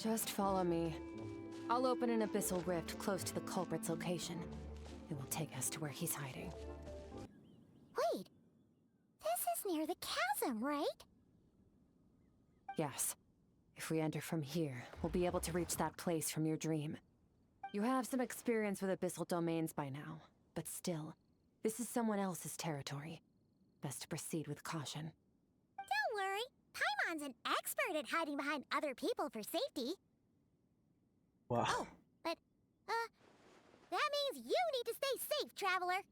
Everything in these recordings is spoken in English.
Just follow me. I'll open an abyssal rift close to the culprit's location. It will take us to where he's hiding. Wait. This is near the chasm, right? Yes. If we enter from here, we'll be able to reach that place from your dream. You have some experience with abyssal domains by now, but still, this is someone else's territory. Best to proceed with caution. Don't worry. Paimon's an expert at hiding behind other people for safety. Wow. Oh, but, that means you need to stay safe, traveler.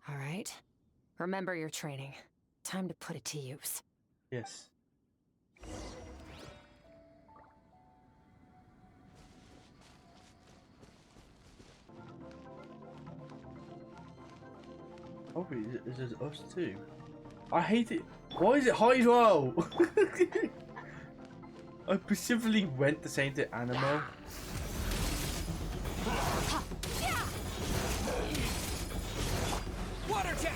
All right. Remember your training. Time to put it to use. Yes. Oh, is it us too? I hate it. Why is it Hydro? I specifically went the same to Animal. Water jet!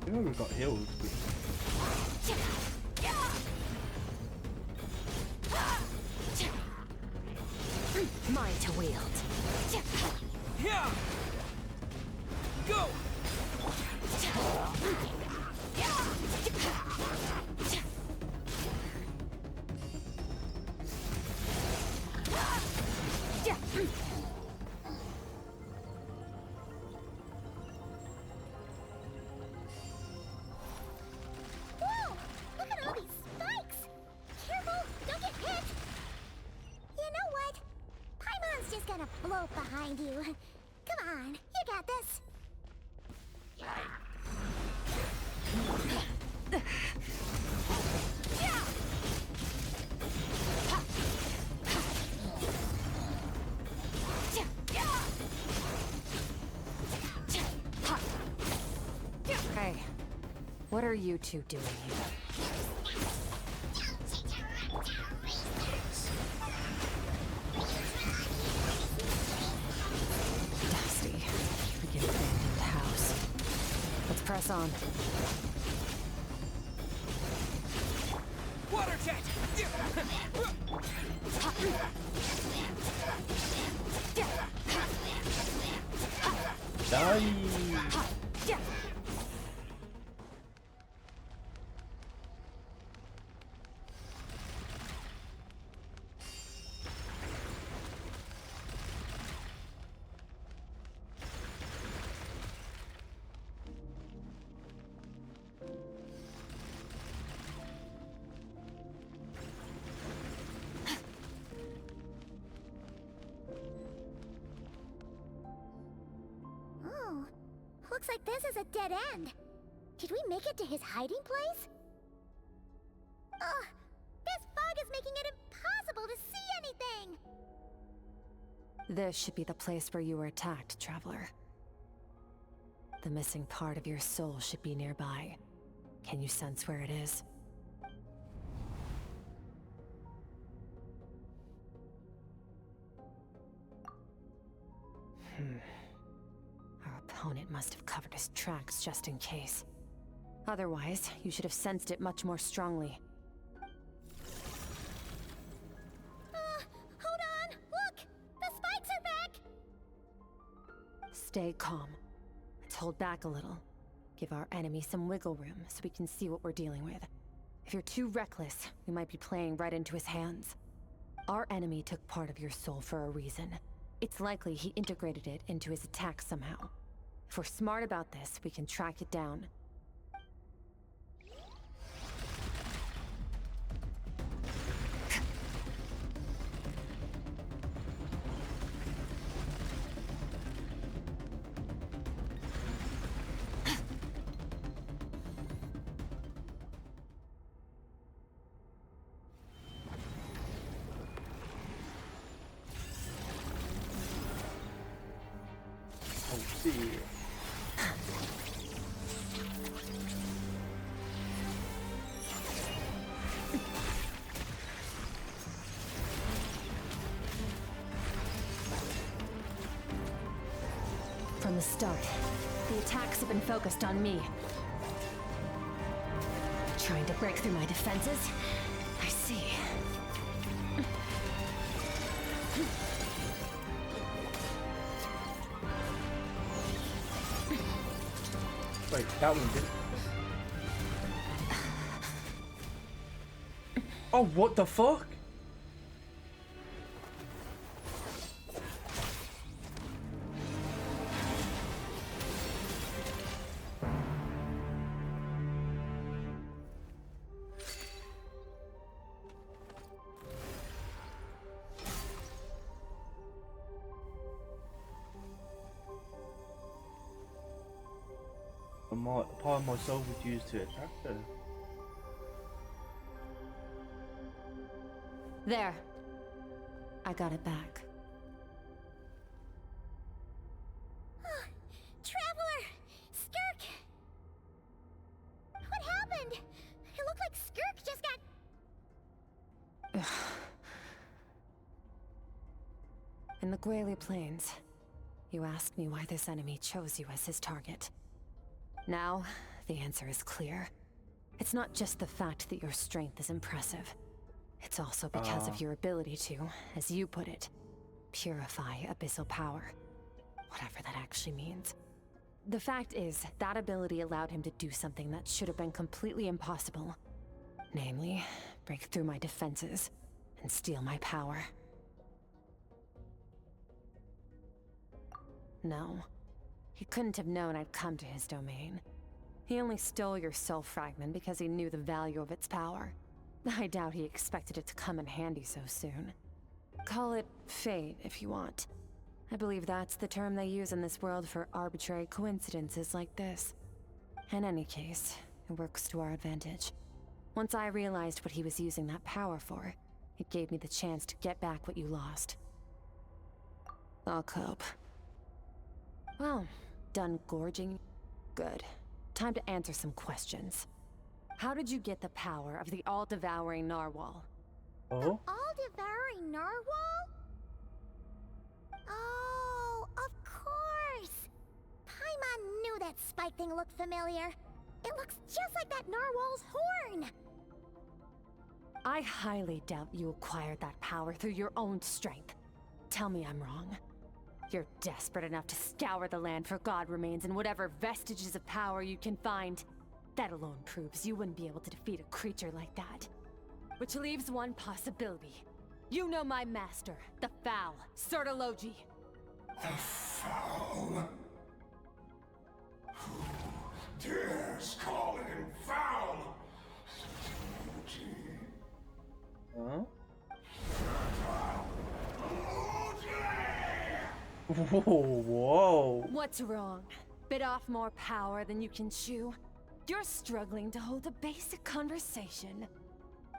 You know we got healed. Mine to wield. Yeah! Go! Whoa! Look at all these spikes! Careful! Don't get hit! You know what? Paimon's just gonna float behind you. Come on, you got this. Hey, what are you two doing here? Dusty, freaking abandoned house. Let's press on. Water jet! Die! Oh, looks like this is a dead end. Did we make it to his hiding place? Ugh, this fog is making it impossible to see anything! This should be the place where you were attacked, traveler. The missing part of your soul should be nearby. Can you sense where it is? Our opponent must have covered his tracks just in case. Otherwise, you should have sensed it much more strongly. Hold on! Look! The spikes are back! Stay calm. Let's hold back a little. Give our enemy some wiggle room so we can see what we're dealing with. If you're too reckless, we might be playing right into his hands. Our enemy took part of your soul for a reason. It's likely he integrated it into his attack somehow. If we're smart about this, we can track it down. Oh, see. a start. The attacks have been focused on me. Trying to break through my defenses? I see. Wait, that one did. Oh, what the fuck? Part of my soul would use to attack her. There. I got it back. Traveler! Skirk! What happened? It looked like Skirk just got... In the Grayley Plains, you asked me why this enemy chose you as his target. Now, the answer is clear. It's not just the fact that your strength is impressive. It's also because of your ability to, as you put it, purify abyssal power. Whatever that actually means. The fact is, that ability allowed him to do something that should have been completely impossible. Namely, break through my defenses and steal my power. No. He couldn't have known I'd come to his domain. He only stole your soul fragment because he knew the value of its power. I doubt he expected it to come in handy so soon. Call it fate, if you want. I believe that's the term they use in this world for arbitrary coincidences like this. In any case, it works to our advantage. Once I realized what he was using that power for, it gave me the chance to get back what you lost. I'll cope. Well, done gorging? Good. Time to answer some questions. How did you get the power of the all-devouring narwhal? Oh? All-devouring narwhal? Oh, of course! Paimon knew that spike thing looked familiar. It looks just like that narwhal's horn! I highly doubt you acquired that power through your own strength. Tell me I'm wrong. You're desperate enough to scour the land for god remains and whatever vestiges of power you can find. That alone proves you wouldn't be able to defeat a creature like that. Which leaves one possibility. You know my master, the Foul, Sertologi. The Foul? Who dares call him foul? Huh? Whoa, whoa. What's wrong? Bit off more power than you can chew? You're struggling to hold a basic conversation.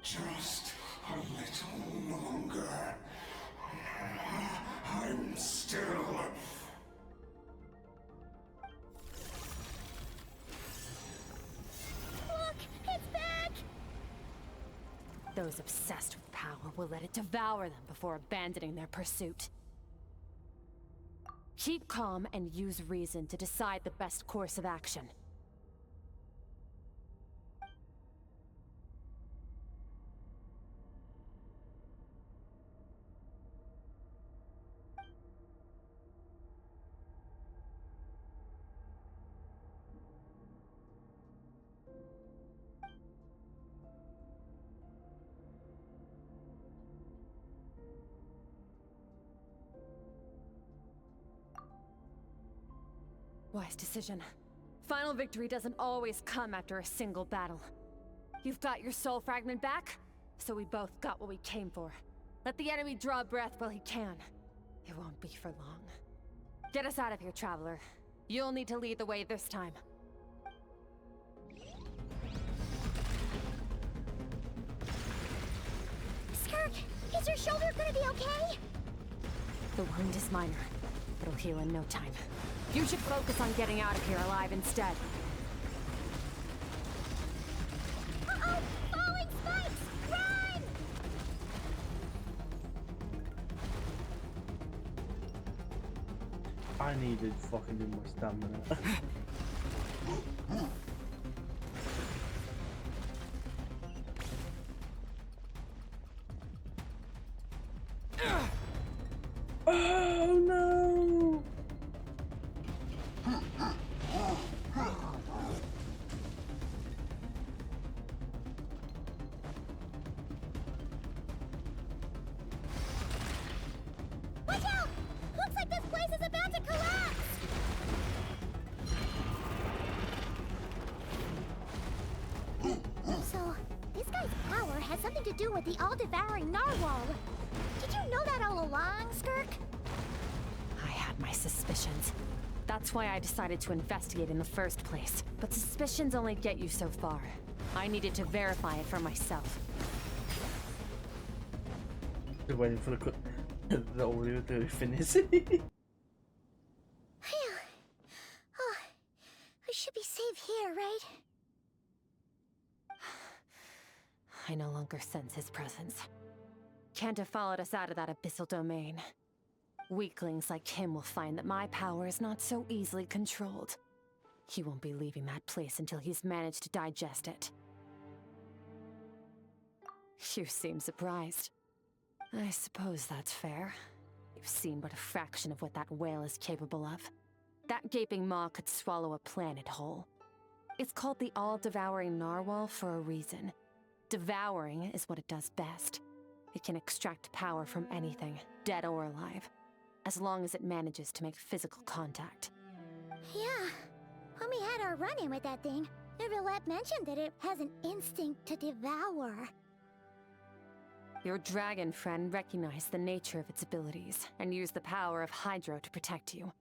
Just a little longer. I'm still... Look! It's back! Those obsessed with power will let it devour them before abandoning their pursuit. Keep calm and use reason to decide the best course of action. Wise decision. Final victory doesn't always come after a single battle. You've got your soul fragment back, so we both got what we came for. Let the enemy draw breath while he can. It won't be for long. Get us out of here, Traveler. You'll need to lead the way this time. Skirk, is your shoulder gonna be okay? The wound is minor. It'll heal in no time. You should focus on getting out of here alive instead. Uh-oh! Falling spikes! Run! I needed fucking more stamina. Oh no! Watch out! Looks like this place is about to collapse! So, this guy's power has something to do with the all-devouring narwhal. Did you know that all along, Skirk? I had my suspicions. That's why I decided to investigate in the first place. But suspicions only get you so far. I needed to verify it for myself. Just waiting for the audio to finish. Phew. Oh, I should be safe here, right? I no longer sense his presence. Can't have followed us out of that abyssal domain. Weaklings like him will find that my power is not so easily controlled. He won't be leaving that place until he's managed to digest it. You seem surprised. I suppose that's fair. You've seen but a fraction of what that whale is capable of. That gaping maw could swallow a planet whole. It's called the all-devouring narwhal for a reason. Devouring is what it does best. It can extract power from anything, dead or alive, as long as it manages to make physical contact. Yeah. When we had our run-in with that thing, Neverlet mentioned that it has an instinct to devour. Your dragon friend recognized the nature of its abilities and used the power of Hydro to protect you.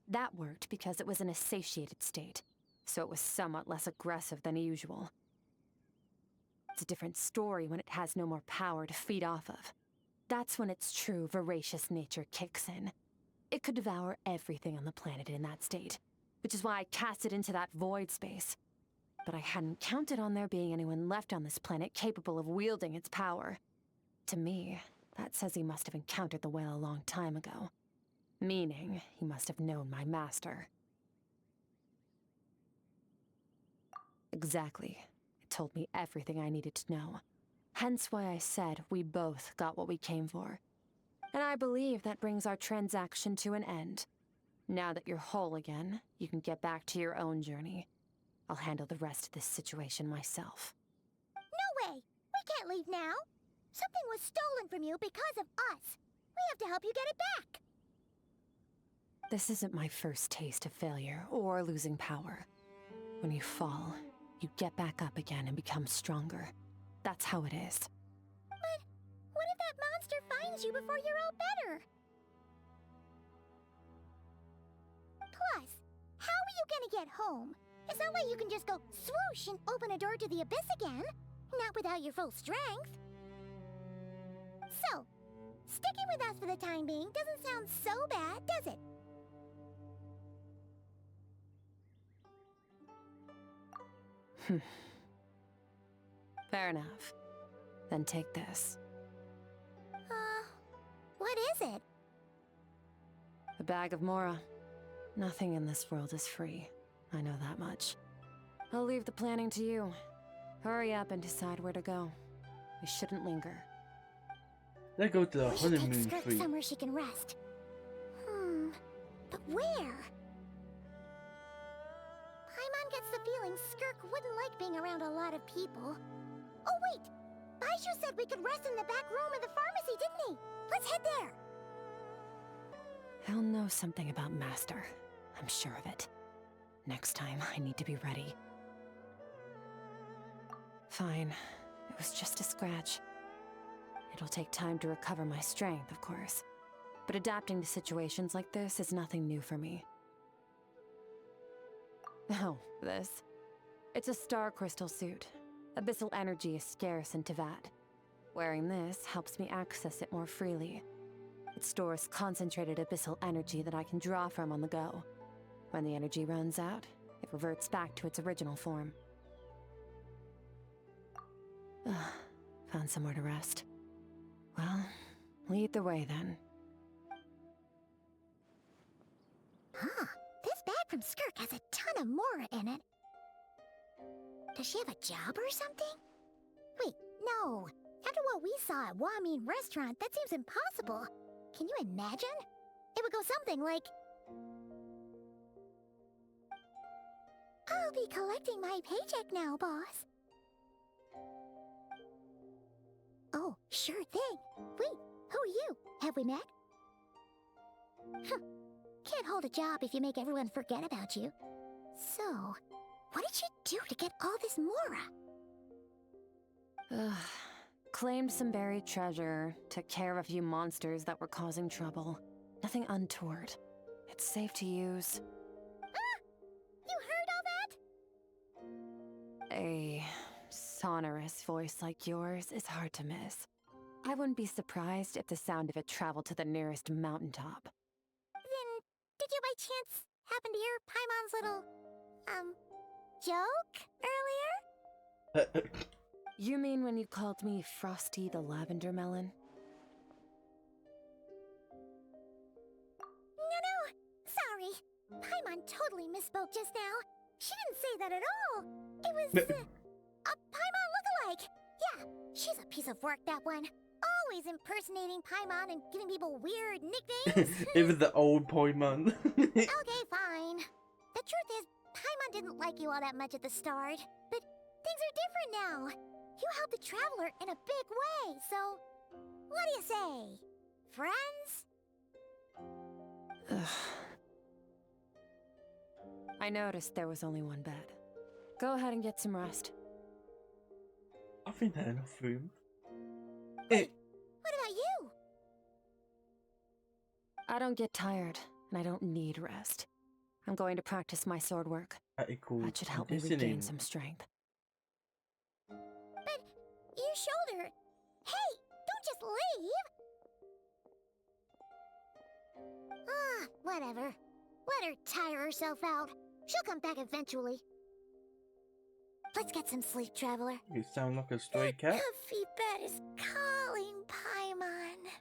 That worked because it was in a satiated state, so it was somewhat less aggressive than usual. It's a different story when it has no more power to feed off of. That's when its true voracious nature kicks in. It could devour everything on the planet in that state, which is why I cast it into that void space. But I hadn't counted on there being anyone left on this planet capable of wielding its power. To me, that says he must have encountered the whale a long time ago. Meaning, he must have known my master. Exactly. It told me everything I needed to know. Hence why I said we both got what we came for. And I believe that brings our transaction to an end. Now that you're whole again, you can get back to your own journey. I'll handle the rest of this situation myself. No way! We can't leave now! Something was stolen from you because of us! We have to help you get it back! This isn't my first taste of failure or losing power. When you fall, you get back up again and become stronger. That's how it is. But what if that monster finds you before you're all better? Plus, how are you gonna get home? It's not like you can just go swoosh and open a door to the abyss again. Not without your full strength. So, sticking with us for the time being doesn't sound so bad, does it? Fair enough. Then take this. What is it? A bag of Mora. Nothing in this world is free. I know that much. I'll leave the planning to you. Hurry up and decide where to go. We shouldn't linger. Let's go to the We should take honeymoon Skirk suite. somewhere she can rest. But where? Paimon gets the feeling Skirk wouldn't like being around a lot of people. Oh wait! Baishu said we could rest in the back room of the pharmacy, didn't he? Let's head there! He'll know something about Master. I'm sure of it. Next time, I need to be ready. Fine. It was just a scratch. It'll take time to recover my strength, of course. But adapting to situations like this is nothing new for me. Oh, this. It's a star crystal suit. Abyssal energy is scarce in Tevat. Wearing this helps me access it more freely. It stores concentrated abyssal energy that I can draw from on the go. When the energy runs out, it reverts back to its original form. Found somewhere to rest. Well, lead the way then. Huh? that from Skirk has a ton of Mora in it. Does she have a job or something? Wait, no. After what we saw at Wamin Restaurant, that seems impossible. Can you imagine? It would go something like... I'll be collecting my paycheck now, boss. Oh, sure thing. Wait, who are you? Have we met? Huh. Can't hold a job if you make everyone forget about you. So, what did you do to get all this Mora? Claimed some buried treasure, took care of a few monsters that were causing trouble. Nothing untoward. It's safe to use. Ah! You heard all that? A sonorous voice like yours is hard to miss. I wouldn't be surprised if the sound of it traveled to the nearest mountaintop. Then, did you by chance happen to hear Paimon's little, joke earlier? You mean when you called me Frosty the Lavender Melon? No, sorry. Paimon totally misspoke just now. She didn't say that at all. It was, a Paimon lookalike. Yeah, she's a piece of work, that one. Always impersonating Paimon and giving people weird nicknames. Even the old Paimon. Okay, fine. The truth is, Paimon didn't like you all that much at the start. But things are different now. You helped the Traveler in a big way, so... What do you say? Friends? Ugh. I noticed there was only one bed. Go ahead and get some rest. I think that's enough room. What about you? I don't get tired, and I don't need rest. I'm going to practice my sword work. That should help me regain some strength. But your shoulder... Hey, don't just leave! Ah, whatever. Let her tire herself out. She'll come back eventually. Let's get some sleep, Traveler. You sound like a stray cat. Comfy bed is calling, Paimon.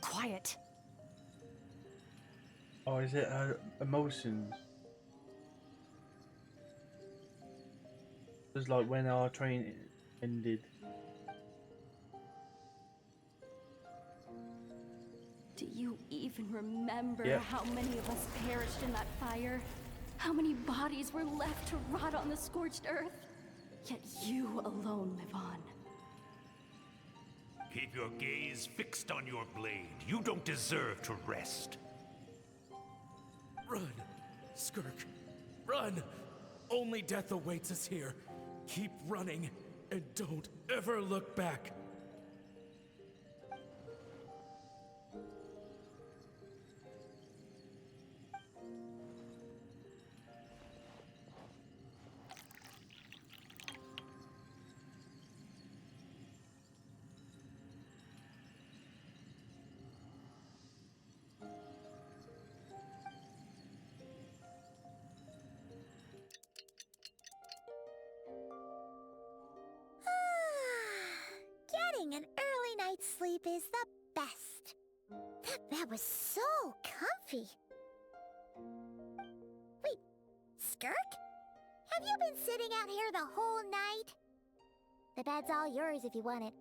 Quiet. Oh, is it emotions? Just like when our train ended. Do you even remember Yep. how many of us perished in that fire? How many bodies were left to rot on the scorched earth? Yet you alone live on. Keep your gaze fixed on your blade. You don't deserve to rest. Run, Skirk. Run! Only death awaits us here. Keep running, and don't ever look back. Getting an early night's sleep is the best. That bed was so comfy. Wait, Skirk? Have you been sitting out here the whole night? The bed's all yours if you want it.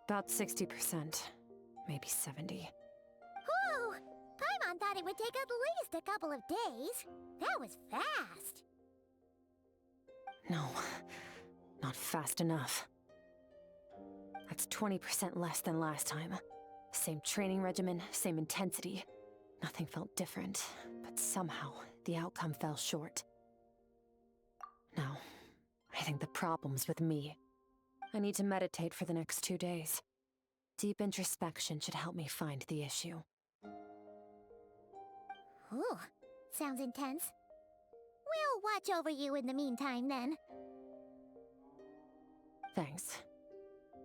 About 60%, maybe 70. Whew! Paimon thought it would take at least a couple of days. That was fast. No, not fast enough. That's 20% less than last time. Same training regimen, same intensity. Nothing felt different, but somehow the outcome fell short. No, I think the problem's with me. I need to meditate for the next 2 days. Deep introspection should help me find the issue. Ooh, sounds intense. We'll watch over you in the meantime, then. Thanks.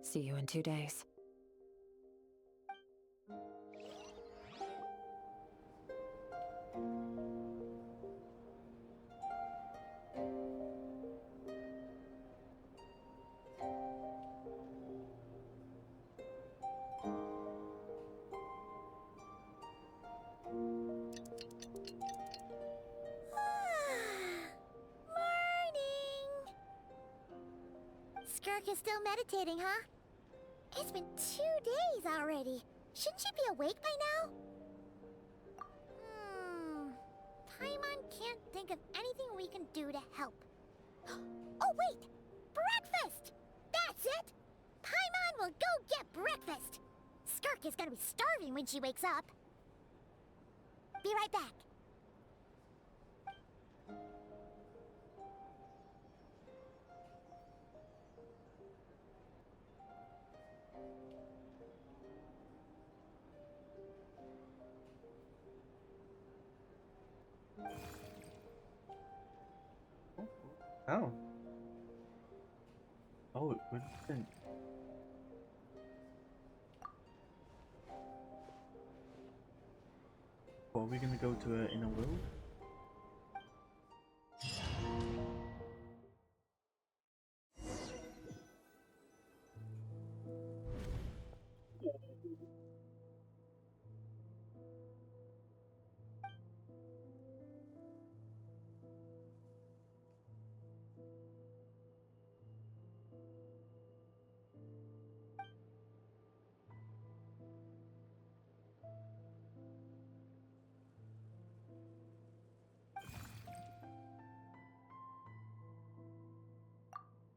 See you in 2 days. Morning! Skirk is still meditating, huh? It's been 2 days already. Shouldn't she be awake by now? Paimon can't think of anything we can do to help. Oh, wait! Breakfast! That's it! Paimon will go get breakfast! Skirk is gonna be starving when she wakes up. Be right back. Oh. Oh, it would have been. What, are we gonna go to inner world?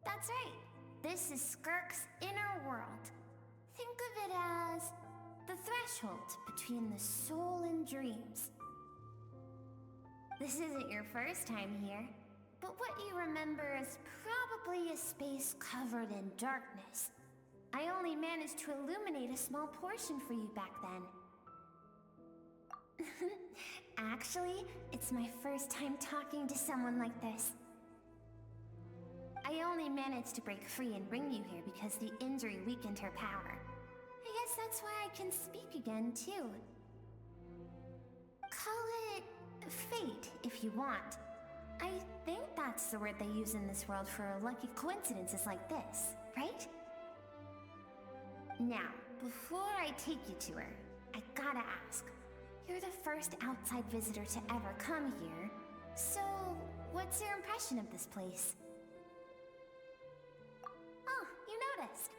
That's right. This is Skirk's inner world. Think of it as the threshold between the soul and dreams. This isn't your first time here, but what you remember is probably a space covered in darkness. I only managed to illuminate a small portion for you back then. Actually, it's my first time talking to someone like this. I only managed to break free and bring you here because the injury weakened her power. I guess that's why I can speak again, too. Call it fate, if you want. I think that's the word they use in this world for lucky coincidences like this, right? Now, before I take you to her, I gotta ask. You're the first outside visitor to ever come here, so what's your impression of this place? Oh, you noticed.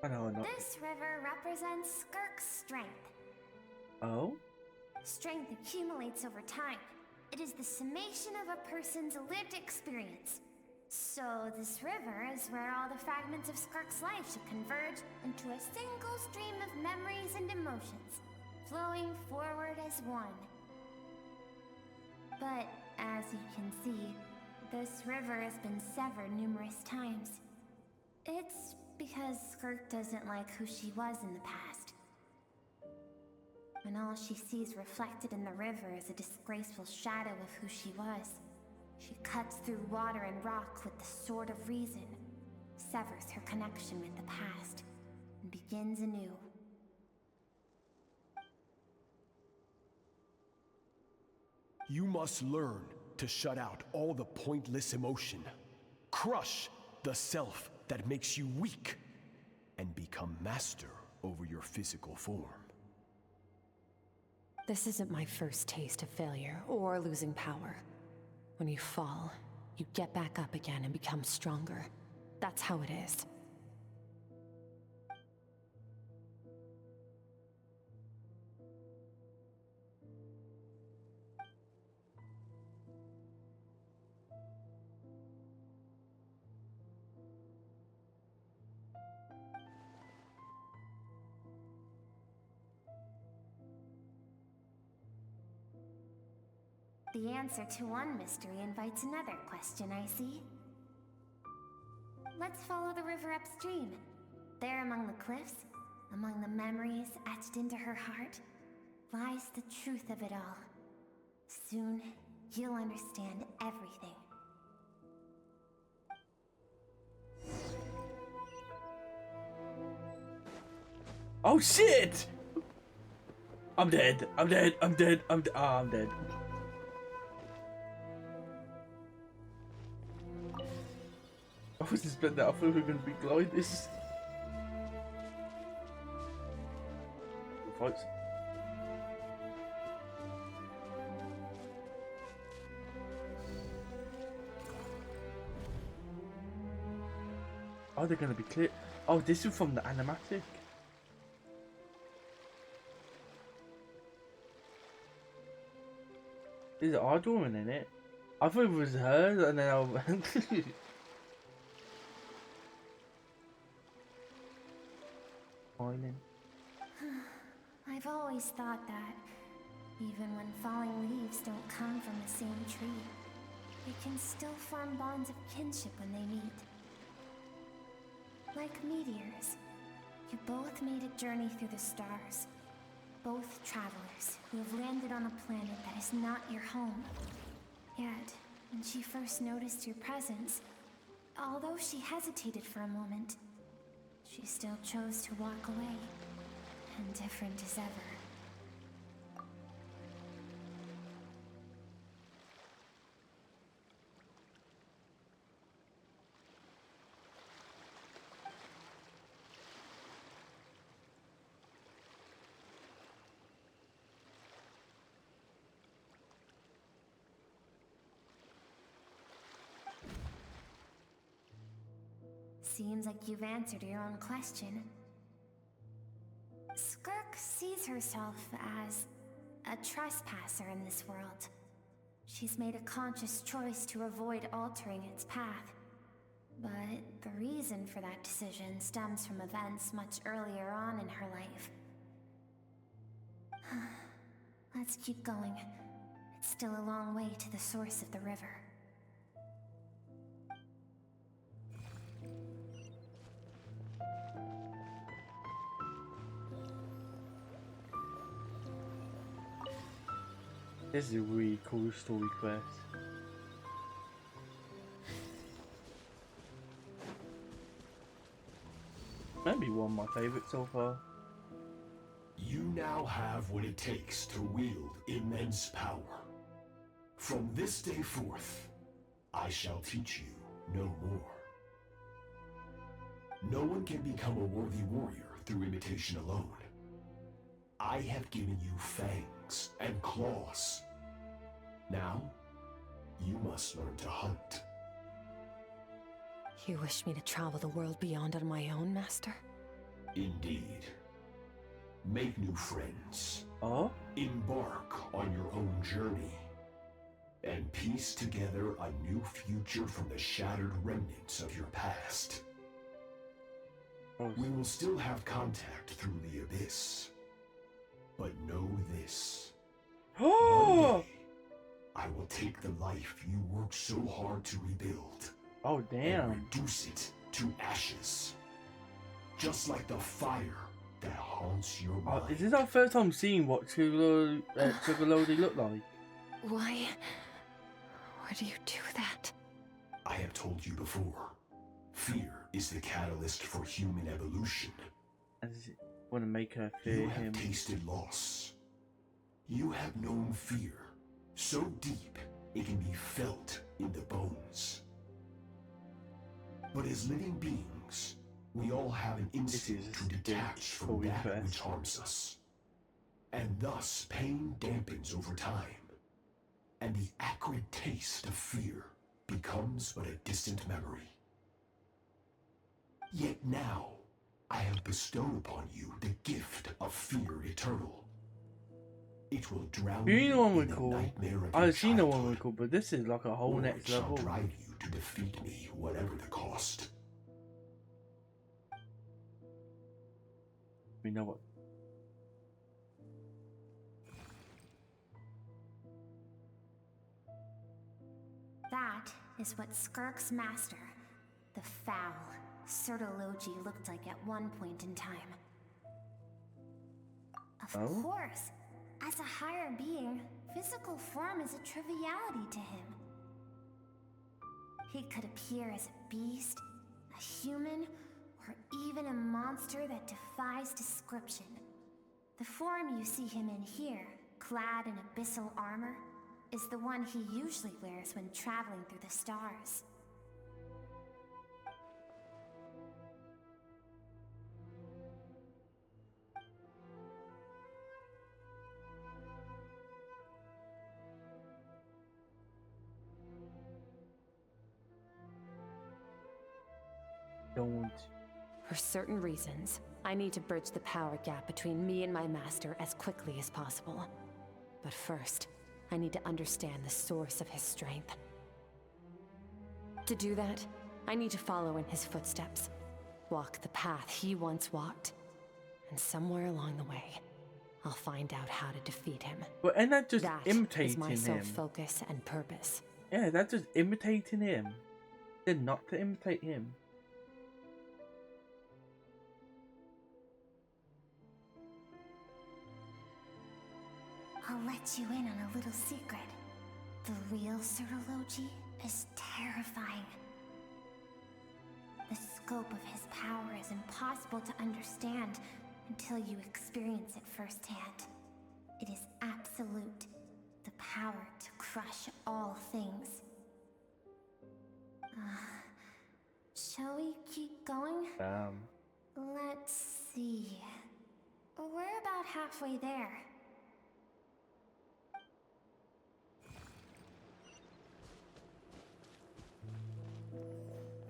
I know, I know. This river represents Skirk's strength. Oh? Strength accumulates over time. It is the summation of a person's lived experience. So this river is where all the fragments of Skirk's life should converge into a single stream of memories and emotions, flowing forward as one. But as you can see, this river has been severed numerous times. It's because Skirk doesn't like who she was in the past. And all she sees reflected in the river is a disgraceful shadow of who she was. She cuts through water and rock with the sword of reason, severs her connection with the past, and begins anew. You must learn to shut out all the pointless emotion. Crush the self that makes you weak, and become master over your physical form. This isn't my first taste of failure or losing power. When you fall, you get back up again and become stronger. That's how it is. The answer to one mystery invites another question, I see. Let's follow the river upstream. There among the cliffs, among the memories etched into her heart, lies the truth of it all. Soon, you'll understand everything. Oh shit! I'm dead. I'm dead. I'm dead. I'm dead. I was expecting that. I thought we were going to be glide this. Folks. Oh, they're going to be clear. Oh, this is from the animatic. Is it our woman in it? I thought it was her, and then I went. Smiling. I've always thought that, even when falling leaves don't come from the same tree, they can still form bonds of kinship when they meet. Like meteors, you both made a journey through the stars. Both travelers who have landed on a planet that is not your home. Yet, when she first noticed your presence, although she hesitated for a moment, she still chose to walk away, indifferent as ever. Seems like you've answered your own question. Skirk sees herself as a trespasser in this world. She's made a conscious choice to avoid altering its path. But the reason for that decision stems from events much earlier on in her life. Let's keep going. It's still a long way to the source of the river. This is a really cool story quest. Maybe one of my favourites so far. You now have what it takes to wield immense power. From this day forth, I shall teach you no more. No one can become a worthy warrior through imitation alone. I have given you fangs and claws. Now, you must learn to hunt. You wish me to travel the world beyond on my own, Master? Indeed. Make new friends. Oh? Embark on your own journey. And piece together a new future from the shattered remnants of your past. Oh. We will still have contact through the abyss. But know this. Oh! One day, I will take the life you worked so hard to rebuild. Oh, damn. And reduce it to ashes. Just like the fire that haunts your mind. Is this our first time seeing what Chuggalody look like? Why do you do that? I have told you before. Fear is the catalyst for human evolution. I want to make her fear You him. have tasted loss. You have known fear so deep it can be felt in the bones. But as living beings, we all have an instinct to detach from that which harms us. And thus pain dampens over time. And the acrid taste of fear becomes but a distant memory. Yet now, I have bestowed upon you the gift of fear eternal. It will drown You know one in we're the cool. nightmare of your I've seen the one childhood, we're cool, but this is like a whole or next it shall level. drive you to defeat me, whatever the cost. We know what. is what Skirk's master, the foul Sertologi, looked like at one point in time. Of course, as a higher being, physical form is a triviality to him. He could appear as a beast, a human, or even a monster that defies description. The form you see him in here, clad in abyssal armor, is the one he usually wears when traveling through the stars. Don't. For certain reasons, I need to bridge the power gap between me and my master as quickly as possible. But first, I need to understand the source of his strength. To do that, I need to follow in his footsteps, walk the path he once walked, and somewhere along the way, I'll find out how to defeat him. But ain't that just That imitating is my sole him? focus and purpose. Yeah, that's just imitating him. Then not to imitate him. I'll let you in on a little secret. The real Sertologi is terrifying. The scope of his power is impossible to understand until you experience it firsthand. It is absolute, the power to crush all things. Shall we keep going? Damn. Let's see. We're about halfway there.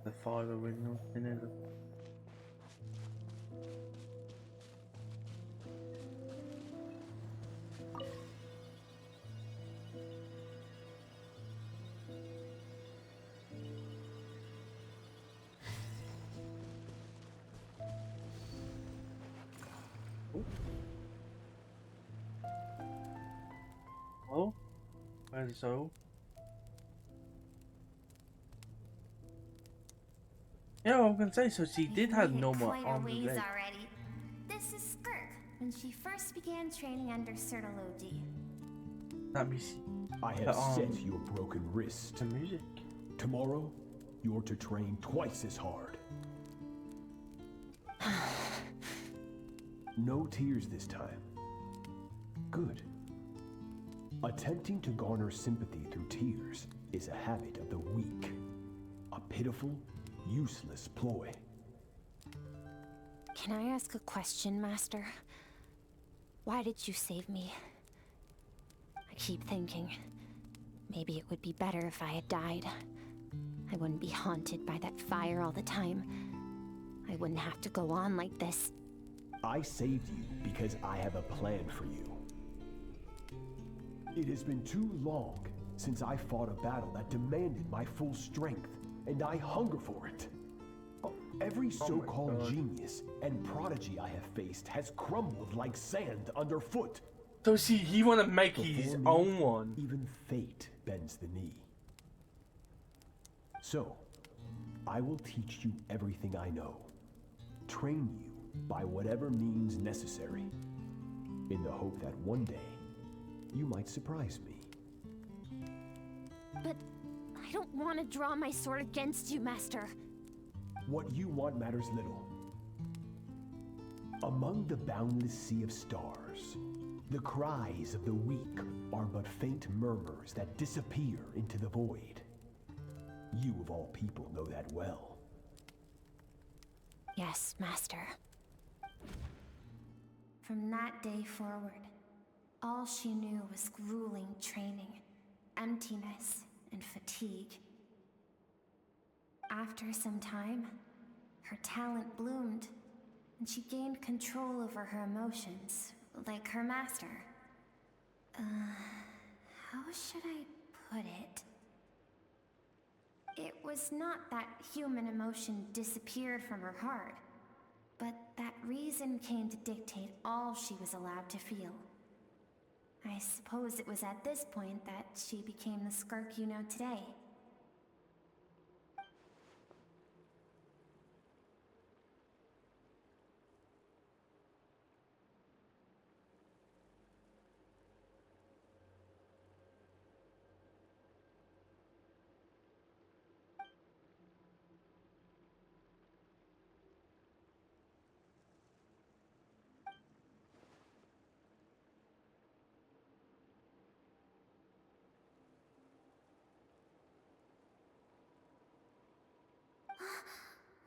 The 5 original sinners. Oh, where's the soul? Yeah, I'm gonna say, so she did have normal quite a arms ways and legs. already. This is Skirk, when she first began training under Sertologi. Let me see. I have set your broken wrist. The music. Tomorrow, you're to train twice as hard. No tears this time. Good. Attempting to garner sympathy through tears is a habit of the weak. A pitiful, useless ploy. Can I ask a question, Master? Why did you save me? I keep thinking, maybe it would be better if I had died. I wouldn't be haunted by that fire all the time. I wouldn't have to go on like this. I saved you because I have a plan for you. It has been too long since I fought a battle that demanded my full strength, and I hunger for it. Every so-called genius and prodigy I have faced has crumbled like sand underfoot. So see, he wanna make Before his me, own one. Even fate bends the knee. So, I will teach you everything I know. Train you by whatever means necessary, in the hope that one day, you might surprise me. But I don't want to draw my sword against you, Master. What you want matters little. Among the boundless sea of stars, the cries of the weak are but faint murmurs that disappear into the void. You of all people know that well. Yes, Master. From that day forward, all she knew was grueling training, emptiness, and fatigue. After some time, her talent bloomed, and she gained control over her emotions, like her master. How should I put it? It was not that human emotion disappeared from her heart, but that reason came to dictate all she was allowed to feel. I suppose it was at this point that she became the Skirk you know today.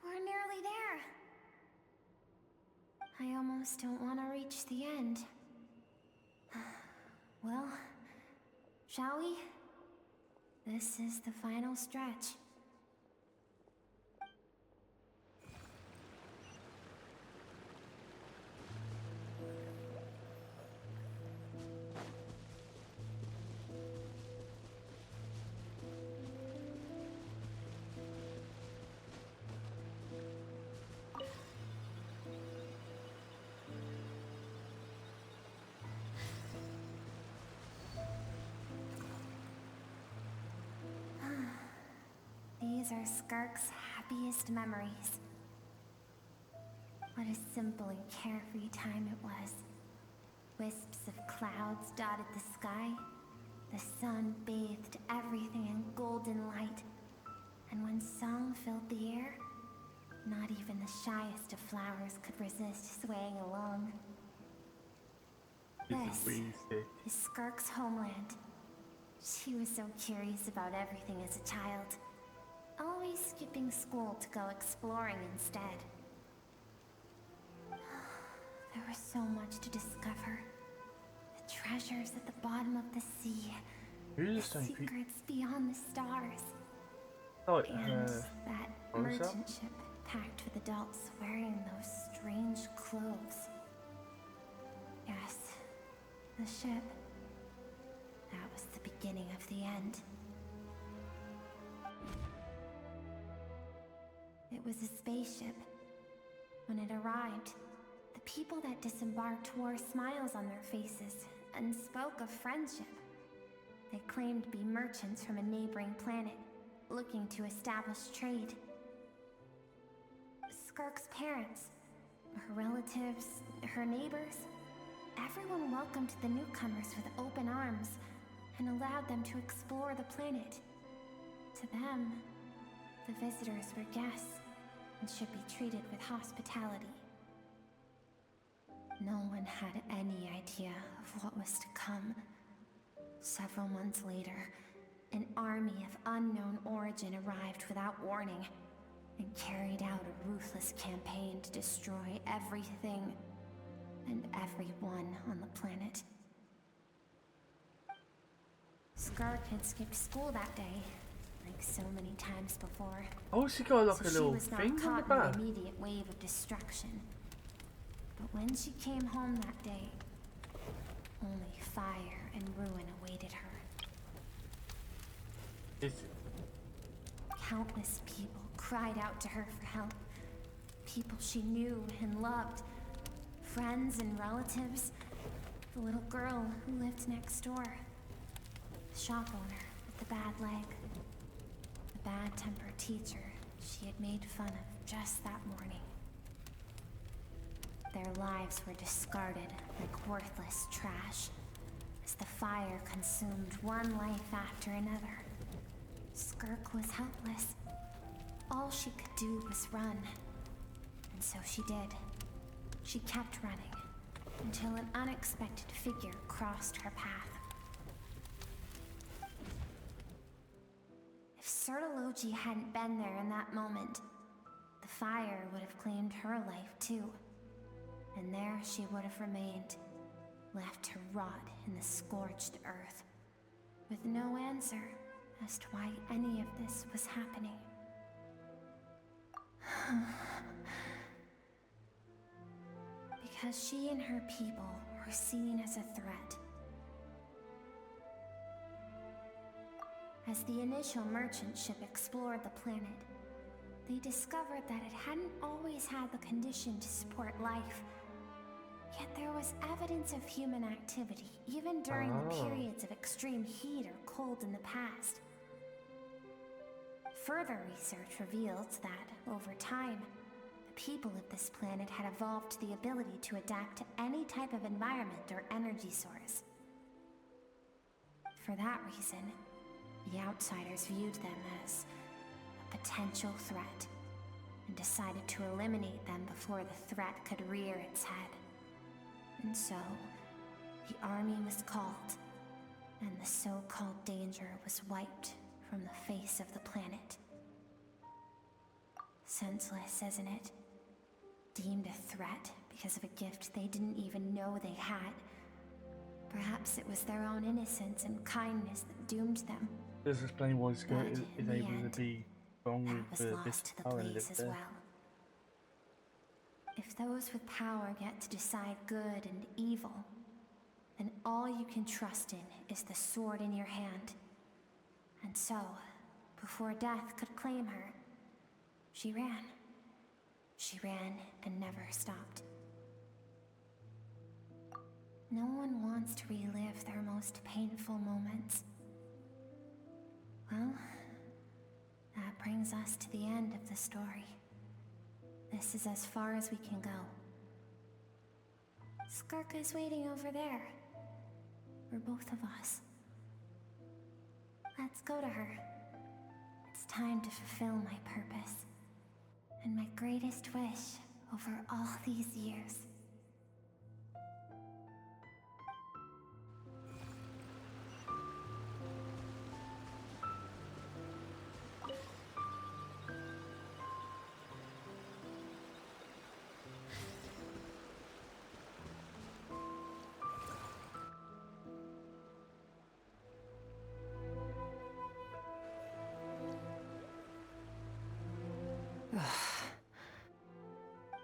We're nearly there. I almost don't want to reach the end. Well, shall we? This is the final stretch. These are Skirk's happiest memories. What a simple and carefree time it was. Wisps of clouds dotted the sky. The sun bathed everything in golden light. And when song filled the air, not even the shyest of flowers could resist swaying along. This is Skirk's homeland. She was so curious about everything as a child. Always skipping school to go exploring instead. There was so much to discover. The treasures at the bottom of the sea. The secrets beyond the stars. And that merchant ship packed with adults wearing those strange clothes. Yes, the ship. That was the beginning of the end. It was a spaceship. When it arrived, the people that disembarked wore smiles on their faces and spoke of friendship. They claimed to be merchants from a neighboring planet, looking to establish trade. Skirk's parents, her relatives, her neighbors, everyone welcomed the newcomers with open arms and allowed them to explore the planet. To them, the visitors were guests and should be treated with hospitality. No one had any idea of what was to come. Several months later, an army of unknown origin arrived without warning and carried out a ruthless campaign to destroy everything and everyone on the planet. Skirk had skipped school that day, like so many times before. Oh, she got like So a she little was not thing on the caught in back. the immediate wave of destruction. But when she came home that day, only fire and ruin awaited her. Countless people cried out to her for help. People she knew and loved. Friends and relatives. The little girl who lived next door. The shop owner with the bad leg. The bad-tempered teacher she had made fun of just that morning. Their lives were discarded like worthless trash as the fire consumed one life after another. Skirk was helpless. All she could do was run. And so she did. She kept running until an unexpected figure crossed her path. If Sertology hadn't been there in that moment, the fire would have claimed her life too. And there she would have remained, left to rot in the scorched earth, with no answer as to why any of this was happening. Because she and her people were seen as a threat. As the initial merchant ship explored the planet, they discovered that it hadn't always had the condition to support life. Yet there was evidence of human activity, even during the periods of extreme heat or cold in the past. Further research revealed that, over time, the people of this planet had evolved the ability to adapt to any type of environment or energy source. For that reason, the outsiders viewed them as a potential threat, and decided to eliminate them before the threat could rear its head. And so, the army was called, and the so-called danger was wiped from the face of the planet. Senseless, isn't it? Deemed a threat because of a gift they didn't even know they had. Perhaps it was their own innocence and kindness that doomed them. This explains why Skirk But is in the able end, to be strong that with was this lost to the power and blaze live as there. well. If those with power get to decide good and evil, then all you can trust in is the sword in your hand. And so, before death could claim her, she ran. She ran and never stopped. No one wants to relive their most painful moments. Well, that brings us to the end of the story. This is as far as we can go. Skirk is waiting over there. For both of us. Let's go to her. It's time to fulfill my purpose. And my greatest wish over all these years.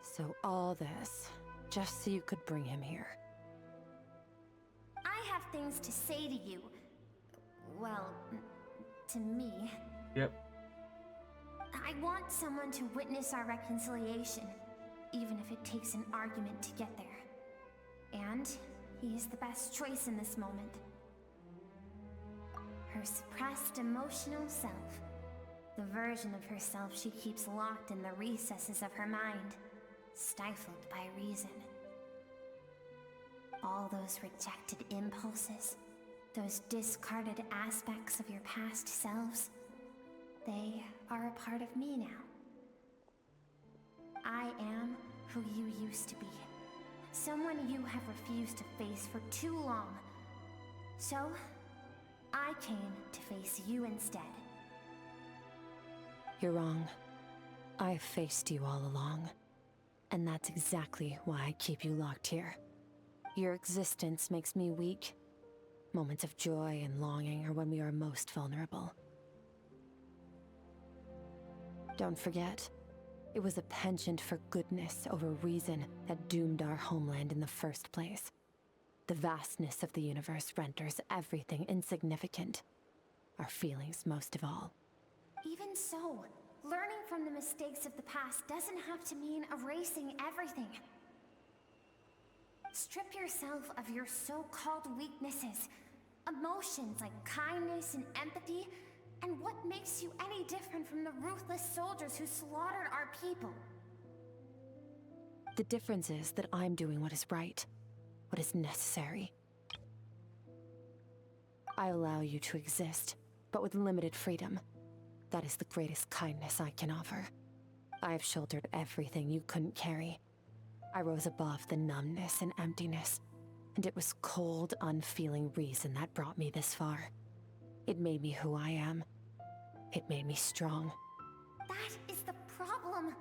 So all this, just so you could bring him here. I have things to say to you. Well, to me. Yep. I want someone to witness our reconciliation, even if it takes an argument to get there. And he is the best choice in this moment. Her suppressed emotional self. The version of herself she keeps locked in the recesses of her mind, stifled by reason. All those rejected impulses, those discarded aspects of your past selves, they are a part of me now. I am who you used to be. Someone you have refused to face for too long. So, I came to face you instead. You're wrong. I've faced you all along. And that's exactly why I keep you locked here. Your existence makes me weak. Moments of joy and longing are when we are most vulnerable. Don't forget, it was a penchant for goodness over reason that doomed our homeland in the first place. The vastness of the universe renders everything insignificant. Our feelings most of all. Even so, learning from the mistakes of the past doesn't have to mean erasing everything. Strip yourself of your so-called weaknesses, emotions like kindness and empathy, and what makes you any different from the ruthless soldiers who slaughtered our people? The difference is that I'm doing what is right, what is necessary. I allow you to exist, but with limited freedom. That is the greatest kindness I can offer. I have shouldered everything you couldn't carry. I rose above the numbness and emptiness, and it was cold, unfeeling reason that brought me this far. It made me who I am. It made me strong. That is the problem.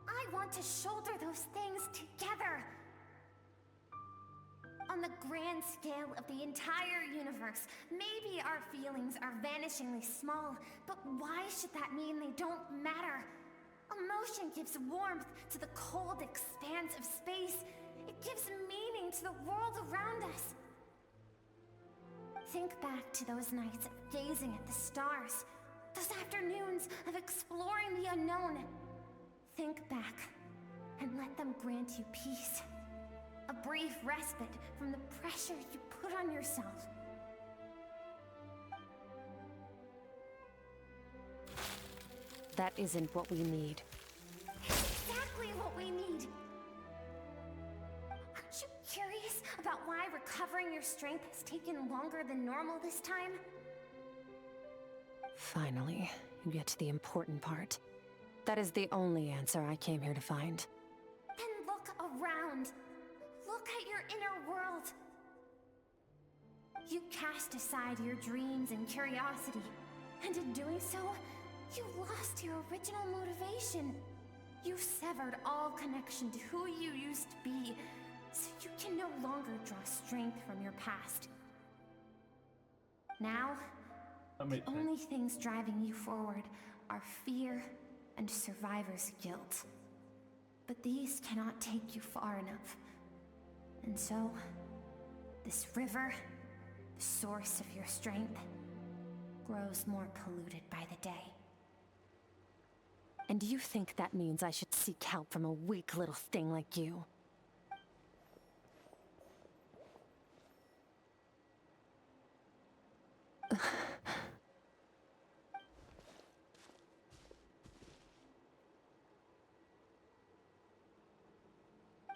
I want to shoulder those things together. On the grand scale of the entire universe, maybe our feelings are vanishingly small, but why should that mean they don't matter? Emotion gives warmth to the cold expanse of space. It gives meaning to the world around us. Think back to those nights of gazing at the stars, those afternoons of exploring the unknown. Think back and let them grant you peace. A brief respite from the pressure you put on yourself. That isn't what we need. Exactly what we need. Aren't you curious about why recovering your strength has taken longer than normal this time? Finally, you get to the important part. That is the only answer I came here to find. Then look around. Look at your inner world. You cast aside your dreams and curiosity, and in doing so, you lost your original motivation. You've severed all connection to who you used to be, so you can no longer draw strength from your past. Now, That the makes sense. only things driving you forward are fear and survivor's guilt. But these cannot take you far enough. And so, this river, the source of your strength, grows more polluted by the day. And you think that means I should seek help from a weak little thing like you?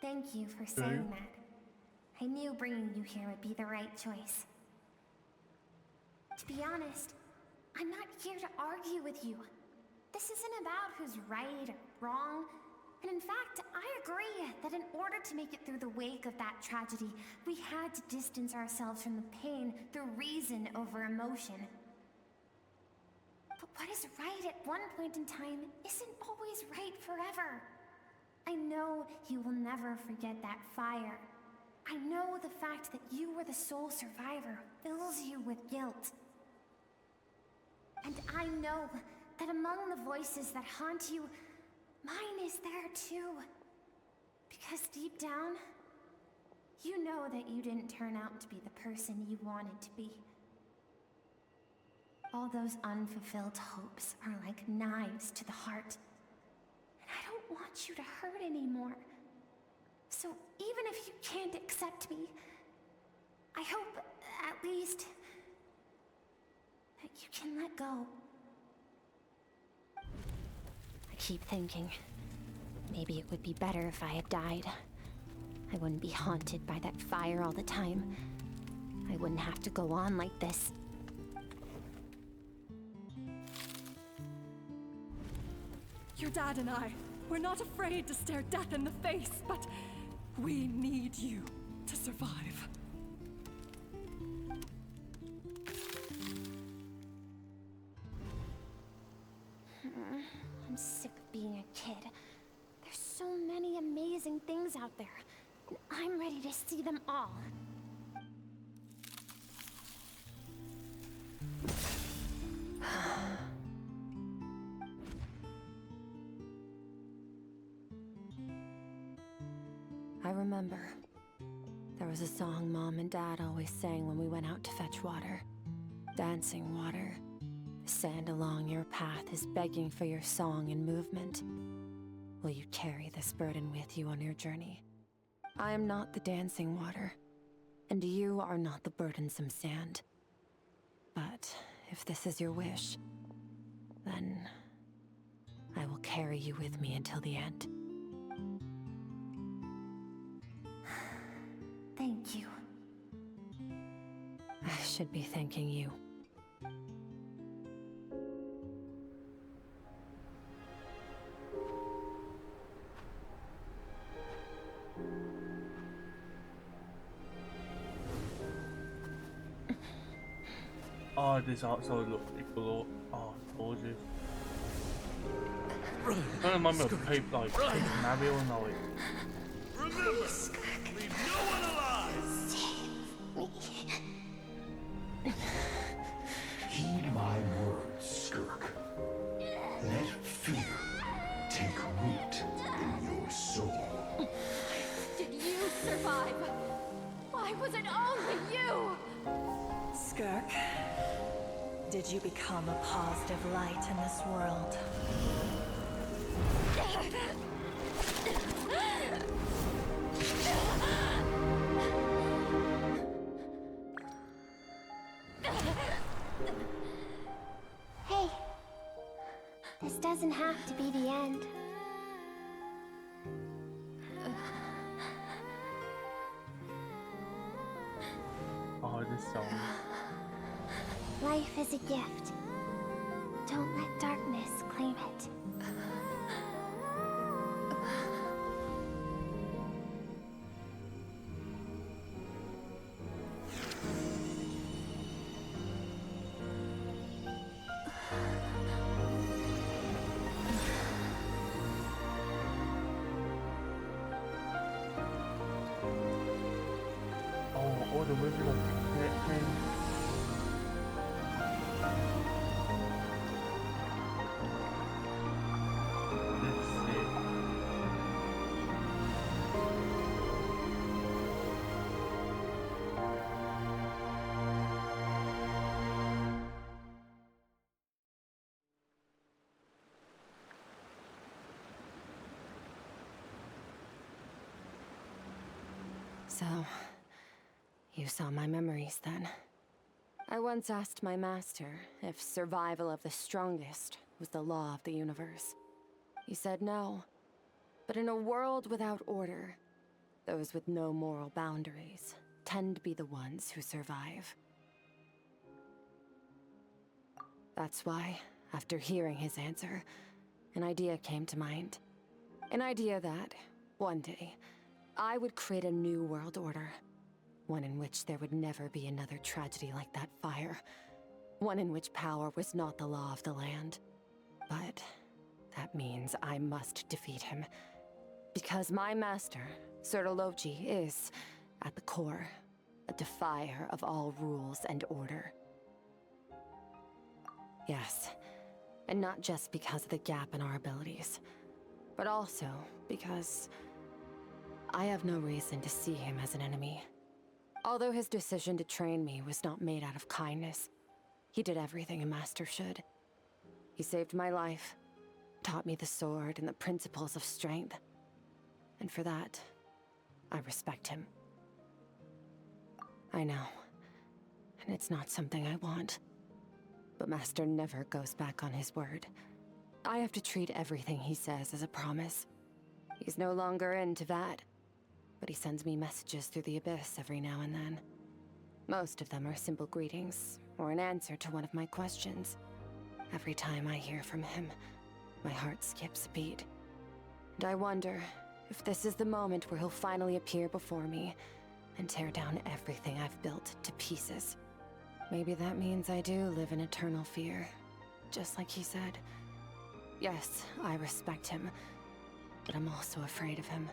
Thank you for saying that. I knew bringing you here would be the right choice. To be honest, I'm not here to argue with you. This isn't about who's right or wrong. And in fact, I agree that in order to make it through the wake of that tragedy, we had to distance ourselves from the pain through reason over emotion. But what is right at one point in time isn't always right forever. I know you will never forget that fire. I know the fact that you were the sole survivor fills you with guilt. And I know that among the voices that haunt you, mine is there too. Because deep down, you know that you didn't turn out to be the person you wanted to be. All those unfulfilled hopes are like knives to the heart. And I don't want you to hurt anymore. So even if you can't accept me, I hope, at least, that you can let go. I keep thinking, maybe it would be better if I had died. I wouldn't be haunted by that fire all the time. I wouldn't have to go on like this. Your dad and I, we're not afraid to stare death in the face, but we need you to survive. I'm sick of being a kid. There's so many amazing things out there, and I'm ready to see them all. I remember. There was a song Mom and Dad always sang when we went out to fetch water. Dancing water. The sand along your path is begging for your song and movement. Will you carry this burden with you on your journey? I am not the dancing water, and you are not the burdensome sand. But if this is your wish, then I will carry you with me until the end. Thank you. I should be thanking you. Oh, this outside looks pretty cool. Oh, gorgeous. I don't remember people like Mario and like. Remember, leave no one alive! Heed my words, Skirk. Let fear take root in your soul. Did you survive? Why was it only you? Skirk, did you become a positive light in this world? Hey, this doesn't have to be the end. Oh, this song. Life is a gift. Don't let darkness claim it. So, you saw my memories then. I once asked my master if survival of the strongest was the law of the universe. He said no. But in a world without order, those with no moral boundaries tend to be the ones who survive. That's why, after hearing his answer, an idea came to mind. An idea that, one day, I would create a new world order. One in which there would never be another tragedy like that fire. One in which power was not the law of the land. But that means I must defeat him. Because my master, Sertologi, is, at the core, a defier of all rules and order. Yes, and not just because of the gap in our abilities, but also because I have no reason to see him as an enemy. Although his decision to train me was not made out of kindness, he did everything a master should. He saved my life, taught me the sword and the principles of strength. And for that, I respect him. I know, and it's not something I want. But Master never goes back on his word. I have to treat everything he says as a promise. He's no longer into that, but he sends me messages through the abyss every now and then. Most of them are simple greetings, or an answer to one of my questions. Every time I hear from him, my heart skips a beat. And I wonder if this is the moment where he'll finally appear before me and tear down everything I've built to pieces. Maybe that means I do live in eternal fear, just like he said. Yes, I respect him, but I'm also afraid of him.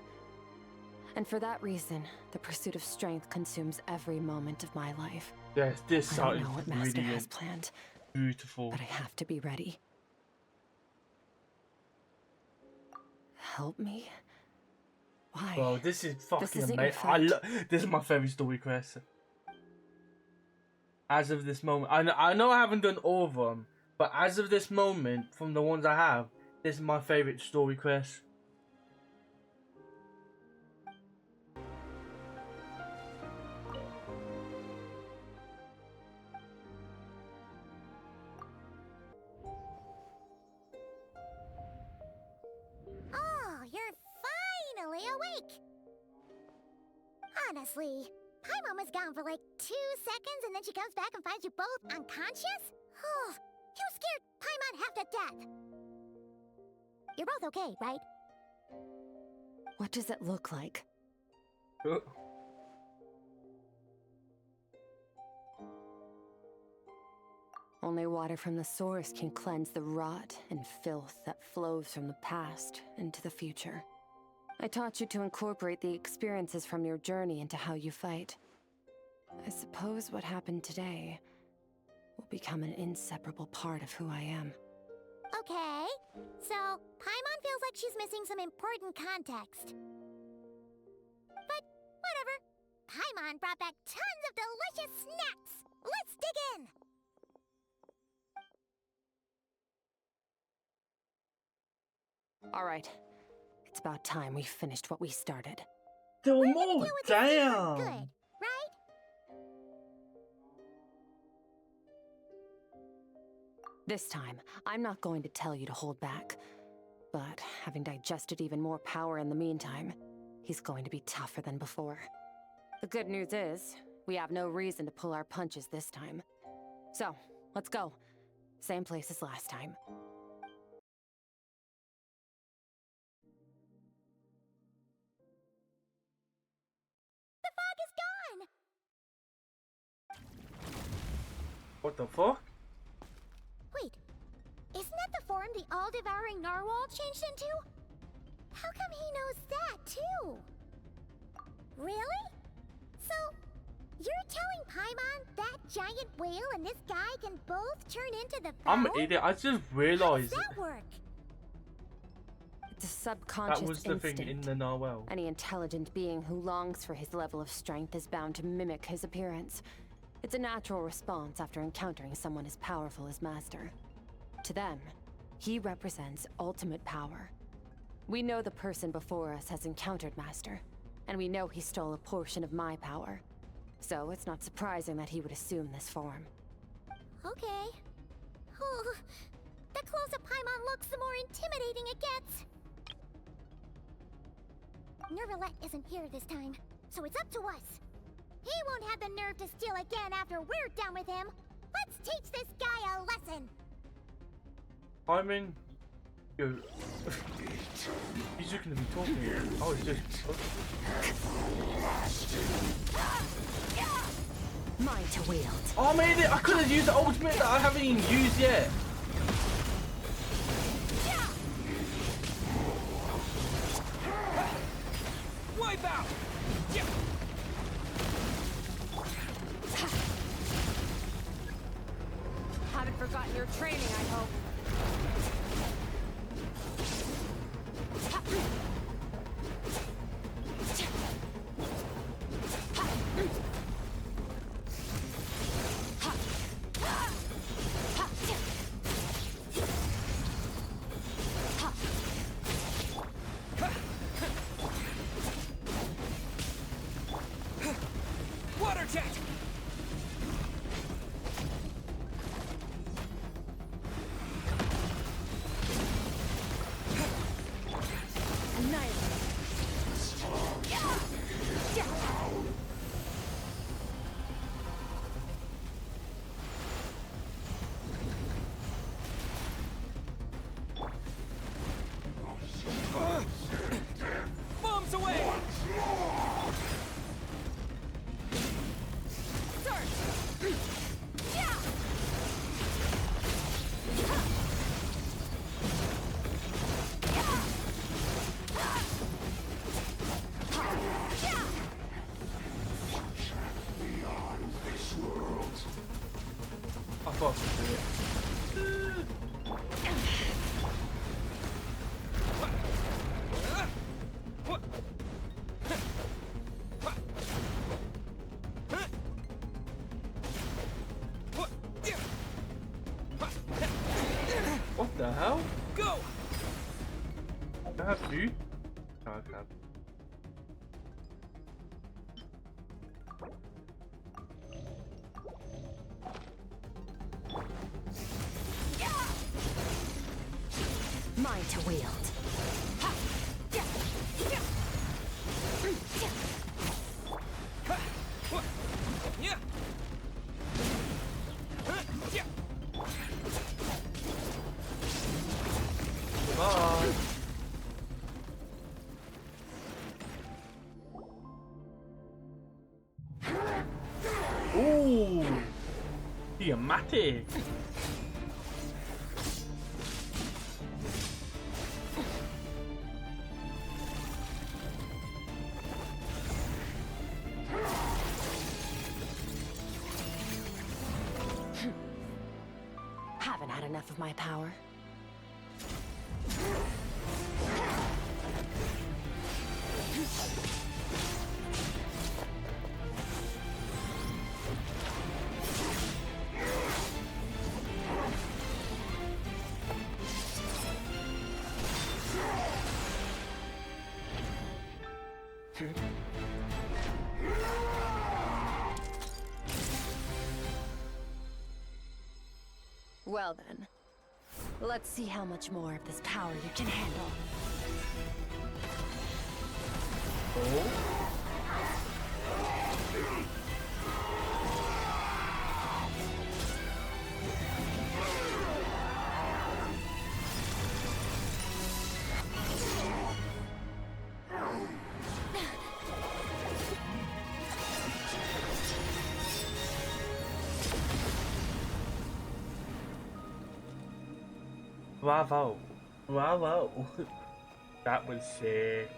And for that reason, the pursuit of strength consumes every moment of my life. Yes, this I don't is know what Master really has planned, beautiful. but I have to be ready. Help me? Why? Bro, this is fucking isn't your amazing. fight. This is my favorite story quest. As of this moment, I know I haven't done all of them, but as of this moment, from the ones I have, this is my favorite story quest. Oh, you're finally awake! Honestly, Paimon was gone for like 2 seconds and then she comes back and finds you both unconscious? Oh, you scared Paimon half to death! You're both okay, right? What does it look like? Only water from the source can cleanse the rot and filth that flows from the past into the future. I taught you to incorporate the experiences from your journey into how you fight. I suppose what happened today will become an inseparable part of who I am. Okay, so Paimon feels like she's missing some important context. But whatever. Paimon brought back tons of delicious snacks! Let's dig in! All right. It's about time we finished what we started. There were We're gonna more, deal with this for damn! good, right? This time, I'm not going to tell you to hold back. But having digested even more power in the meantime, he's going to be tougher than before. The good news is, we have no reason to pull our punches this time. So, let's go. Same place as last time. The fog is gone! What the fuck? Wait, isn't that the form the all-devouring narwhal changed into? How come he knows that, too? Really? So, you're telling Paimon that giant whale and this guy can both turn into the I'm fowl? an idiot. I just How does realized that work? It's a subconscious that was the instinct. thing in the Narwhal. Any intelligent being who longs for his level of strength is bound to mimic his appearance. It's a natural response after encountering someone as powerful as Master. To them, he represents ultimate power. We know the person before us has encountered Master, and we know he stole a portion of my power. So it's not surprising that he would assume this form. Okay. Oh, the closer Paimon looks, the more intimidating it gets. Nervalette isn't here this time, so it's up to us. He won't have the nerve to steal again after we're done with him. Let's teach this guy a lesson. Paimon, yo, he's just gonna be talking. Oh, he's just. Mine to wield. Oh, I made it! I could have used the ultimate that I haven't even used yet. Wipe out! Haven't forgotten your training, I hope. Water jet! Bombs away! I thought I could do it. What the hell? Go! Do I have food? No, I can't. Mine to wield. Bye. Ooh, Diamante. Haven't had enough of my power. Well then, let's see how much more of this power you can handle. Bravo. Bravo. That was sick.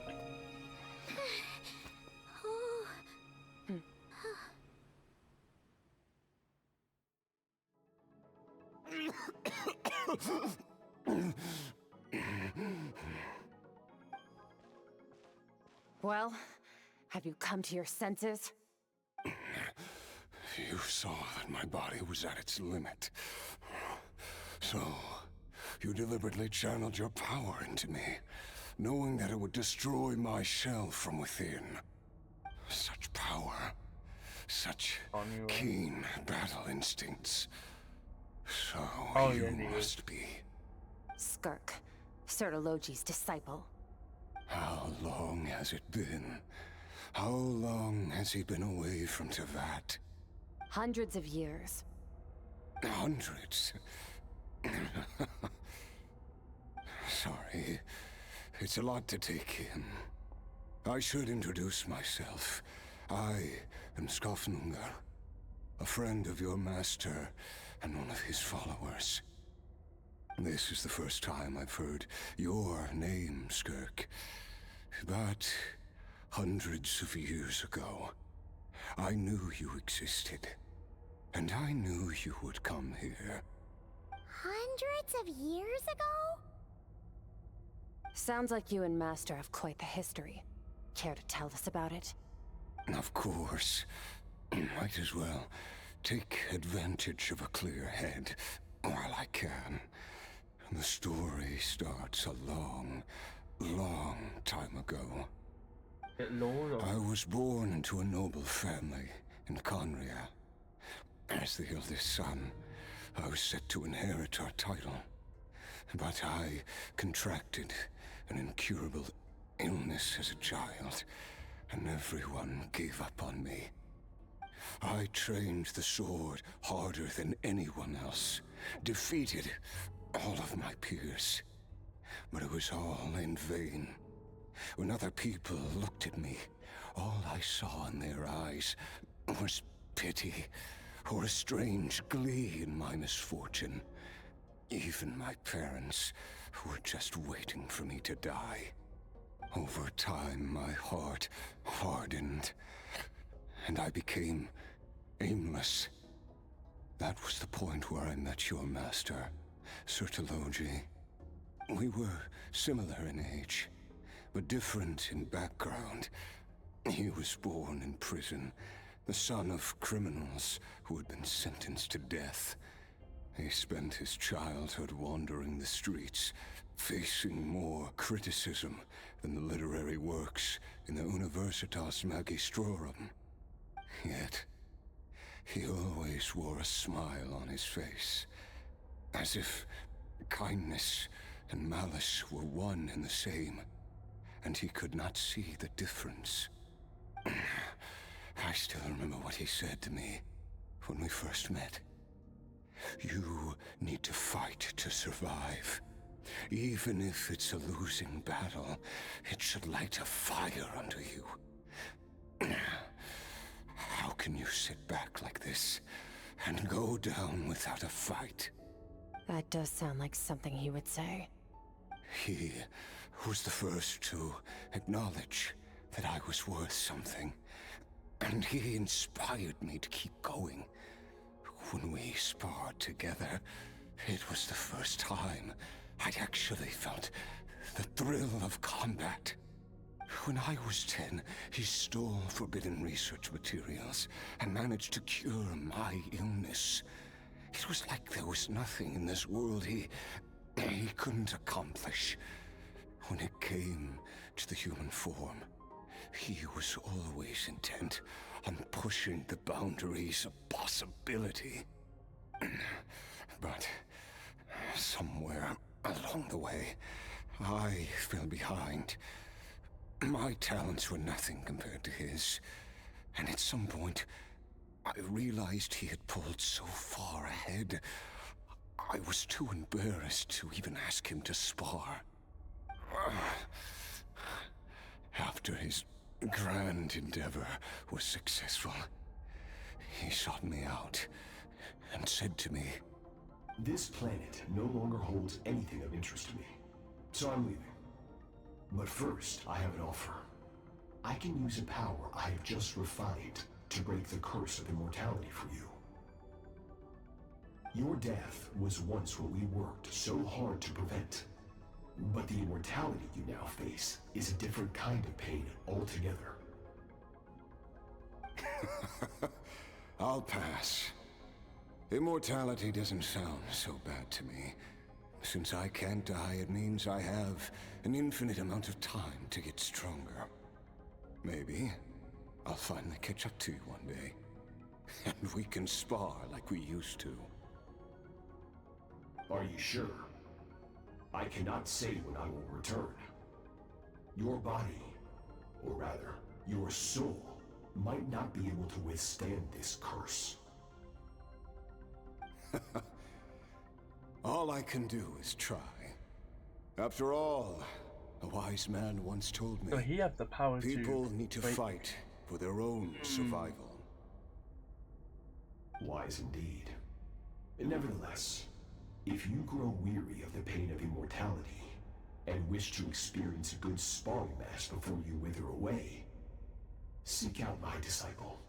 Well, have you come to your senses? You saw that my body was at its limit. So, you deliberately channeled your power into me, knowing that it would destroy my shell from within. Such power. Such On you, keen battle instincts. So Oh, you yeah, he is. must be. Skirk, Sertologi's disciple. How long has it been? How long has he been away from Tevat? Hundreds of years. Hundreds. Sorry. It's a lot to take in. I should introduce myself. I am Skofnungar, a friend of your master and one of his followers. This is the first time I've heard your name, Skirk. But hundreds of years ago, I knew you existed. And I knew you would come here. Hundreds of years ago? Sounds like you and Master have quite the history. Care to tell us about it? Of course. Might as well take advantage of a clear head while I can. The story starts a long, long time ago. I was born into a noble family in Conria. As the eldest son, I was set to inherit our title. But I contracted an incurable illness as a child, and everyone gave up on me. I trained the sword harder than anyone else, defeated all of my peers. But it was all in vain. When other people looked at me, all I saw in their eyes was pity, or a strange glee in my misfortune. Even my parents were just waiting for me to die. Over time, my heart hardened, and I became aimless. That was the point where I met your master, Sertologi. We were similar in age, but different in background. He was born in prison, the son of criminals who had been sentenced to death. He spent his childhood wandering the streets, facing more criticism than the literary works in the Universitas Magistrorum. Yet, he always wore a smile on his face, as if kindness and malice were one and the same, and he could not see the difference. I still remember what he said to me when we first met. You need to fight to survive. Even if it's a losing battle, it should light a fire under you. How can you sit back like this and go down without a fight? That does sound like something he would say. He was the first to acknowledge that I was worth something, and he inspired me to keep going. When we sparred together, it was the first time I'd actually felt the thrill of combat. When I was 10, he stole forbidden research materials and managed to cure my illness. It was like there was nothing in this world he couldn't accomplish. When it came to the human form, he was always intent on pushing the boundaries of possibility. But somewhere along the way, I fell behind. My talents were nothing compared to his, and at some point, I realized he had pulled so far ahead, I was too embarrassed to even ask him to spar. After his grand endeavor was successful, he sought me out and said to me, "This planet no longer holds anything of interest to me, so I'm leaving. But first, I have an offer. I can use a power I have just refined to break the curse of immortality for you. Your death was once what we worked so hard to prevent. But the immortality you now face is a different kind of pain altogether." I'll pass. Immortality doesn't sound so bad to me. Since I can't die, it means I have an infinite amount of time to get stronger. Maybe I'll finally catch up to you one day. And we can spar like we used to. Are you sure? I cannot say when I will return. Your body, or rather, your soul, might not be able to withstand this curse. All I can do is try. After all, a wise man once told me, So he have the power people to need to break- fight for their own survival. Wise indeed. Nevertheless, if you grow weary of the pain of immortality, and wish to experience a good sparring match before you wither away, seek out my disciple.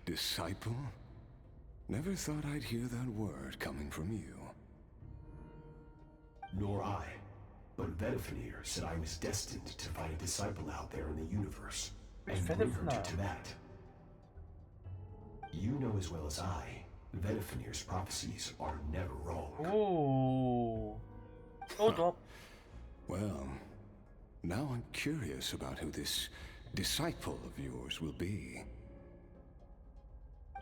Disciple? Never thought I'd hear that word coming from you. Nor I. But Vedifenir said I was destined to find a disciple out there in the universe, and bring her to that. You know as well as I, Vedifenir's prophecies are never wrong. Oh. Hold up. Well, now I'm curious about who this disciple of yours will be.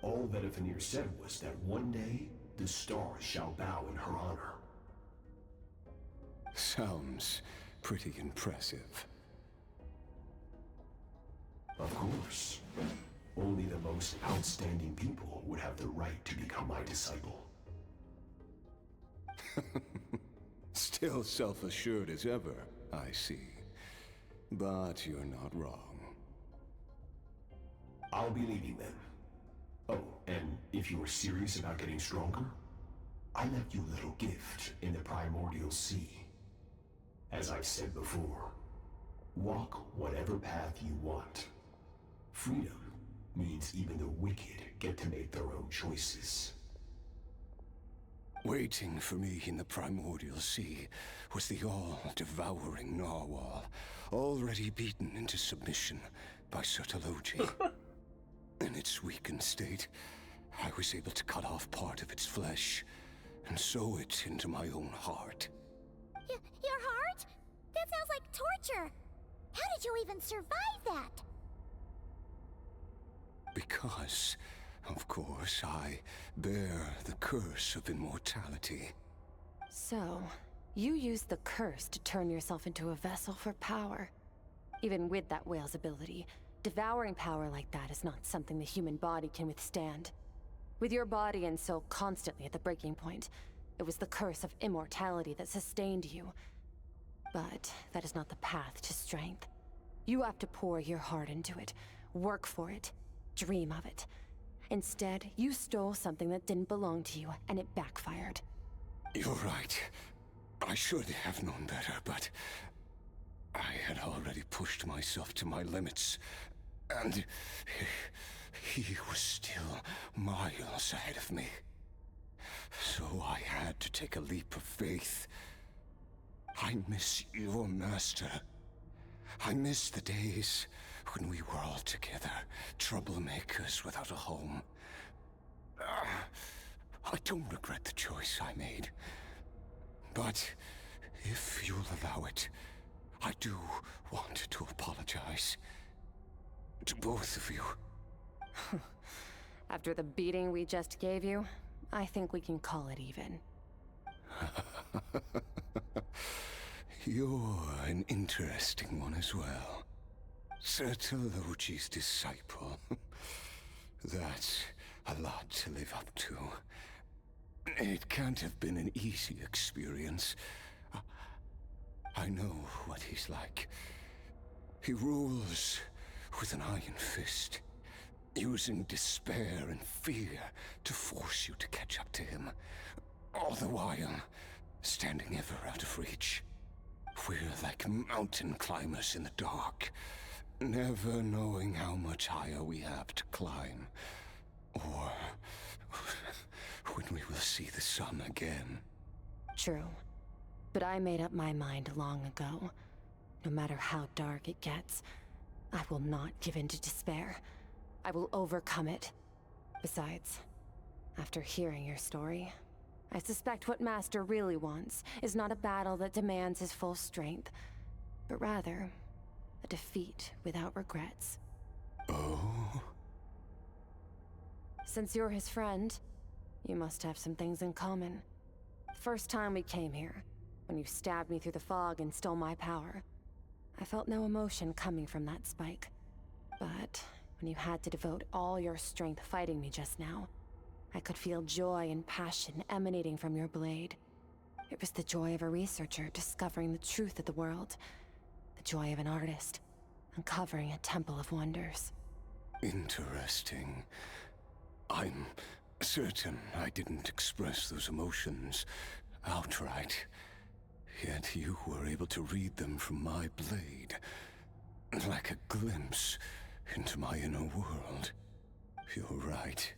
All Vedifenir said was that one day, the stars shall bow in her honor. Sounds pretty impressive. Of course. Only the most outstanding people would have the right to become my disciple. Still self-assured as ever, I see. But you're not wrong. I'll be leaving then. Oh, and if you are serious about getting stronger, I left you a little gift in the primordial sea. As I've said before, walk whatever path you want. Freedom means even the wicked get to make their own choices. Waiting for me in the primordial sea was the all-devouring narwhal, already beaten into submission by Sertologi. In its weakened state, I was able to cut off part of its flesh and sew it into my own heart. Your heart? That sounds like torture. How did you even survive that? Because, of course, I bear the curse of immortality. So, you used the curse to turn yourself into a vessel for power. Even with that whale's ability, devouring power like that is not something the human body can withstand. With your body and soul constantly at the breaking point, it was the curse of immortality that sustained you. But that is not the path to strength. You have to pour your heart into it, work for it, dream of it. Instead, you stole something that didn't belong to you, and it backfired. You're right. I should have known better, but I had already pushed myself to my limits, and he was still miles ahead of me. So I had to take a leap of faith. I miss your master. I miss the days when we were all together, troublemakers without a home. I don't regret the choice I made. But if you'll allow it, I do want to apologize. To both of you. After the beating we just gave you, I think we can call it even. You're an interesting one as well. Sertologi's disciple. That's a lot to live up to. It can't have been an easy experience. I know what he's like. He rules with an iron fist, using despair and fear to force you to catch up to him, all the while standing ever out of reach. We're like mountain climbers in the dark, never knowing how much higher we have to climb, or when we will see the sun again. True. But I made up my mind long ago. No matter how dark it gets, I will not give in to despair. I will overcome it. Besides, after hearing your story, I suspect what Master really wants is not a battle that demands his full strength, but rather A defeat without regrets. Oh? Since you're his friend, you must have some things in common. First time we came here, when you stabbed me through the fog and stole my power, I felt no emotion coming from that spike. But when you had to devote all your strength fighting me just now, I could feel joy and passion emanating from your blade. It was the joy of a researcher discovering the truth of the world. The joy of an artist uncovering a temple of wonders. Interesting. I'm certain I didn't express those emotions outright. Yet you were able to read them from my blade, like a glimpse into my inner world. You're right.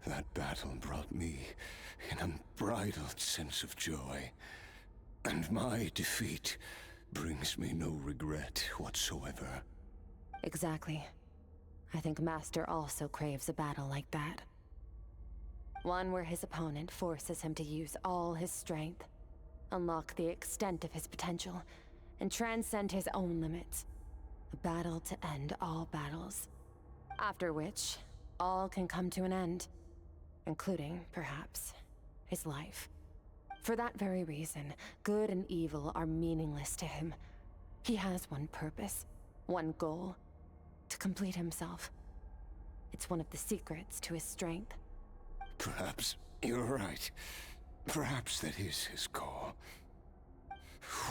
That battle brought me an unbridled sense of joy, and my defeat brings me no regret whatsoever. Exactly. I think Master also craves a battle like that. One where his opponent forces him to use all his strength, unlock the extent of his potential, and transcend his own limits. A battle to end all battles. After which, all can come to an end. Including, perhaps, his life. For that very reason, good and evil are meaningless to him. He has one purpose, one goal. To complete himself. It's one of the secrets to his strength. Perhaps you're right. Perhaps that is his call.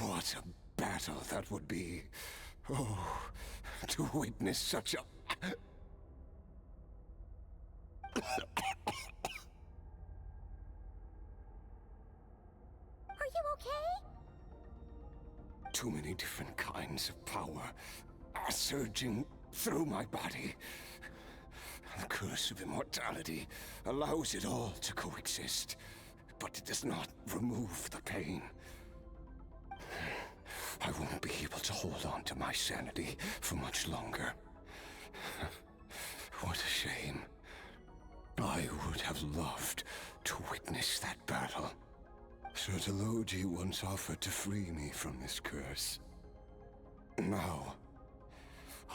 What a battle that would be. Oh, to witness such a... Are you okay? Too many different kinds of power are surging through my body. The curse of immortality allows it all to coexist, but it does not remove the pain. I won't be able to hold on to my sanity for much longer. What a shame. I would have loved to witness that battle. Sertologi once offered to free me from this curse. Now,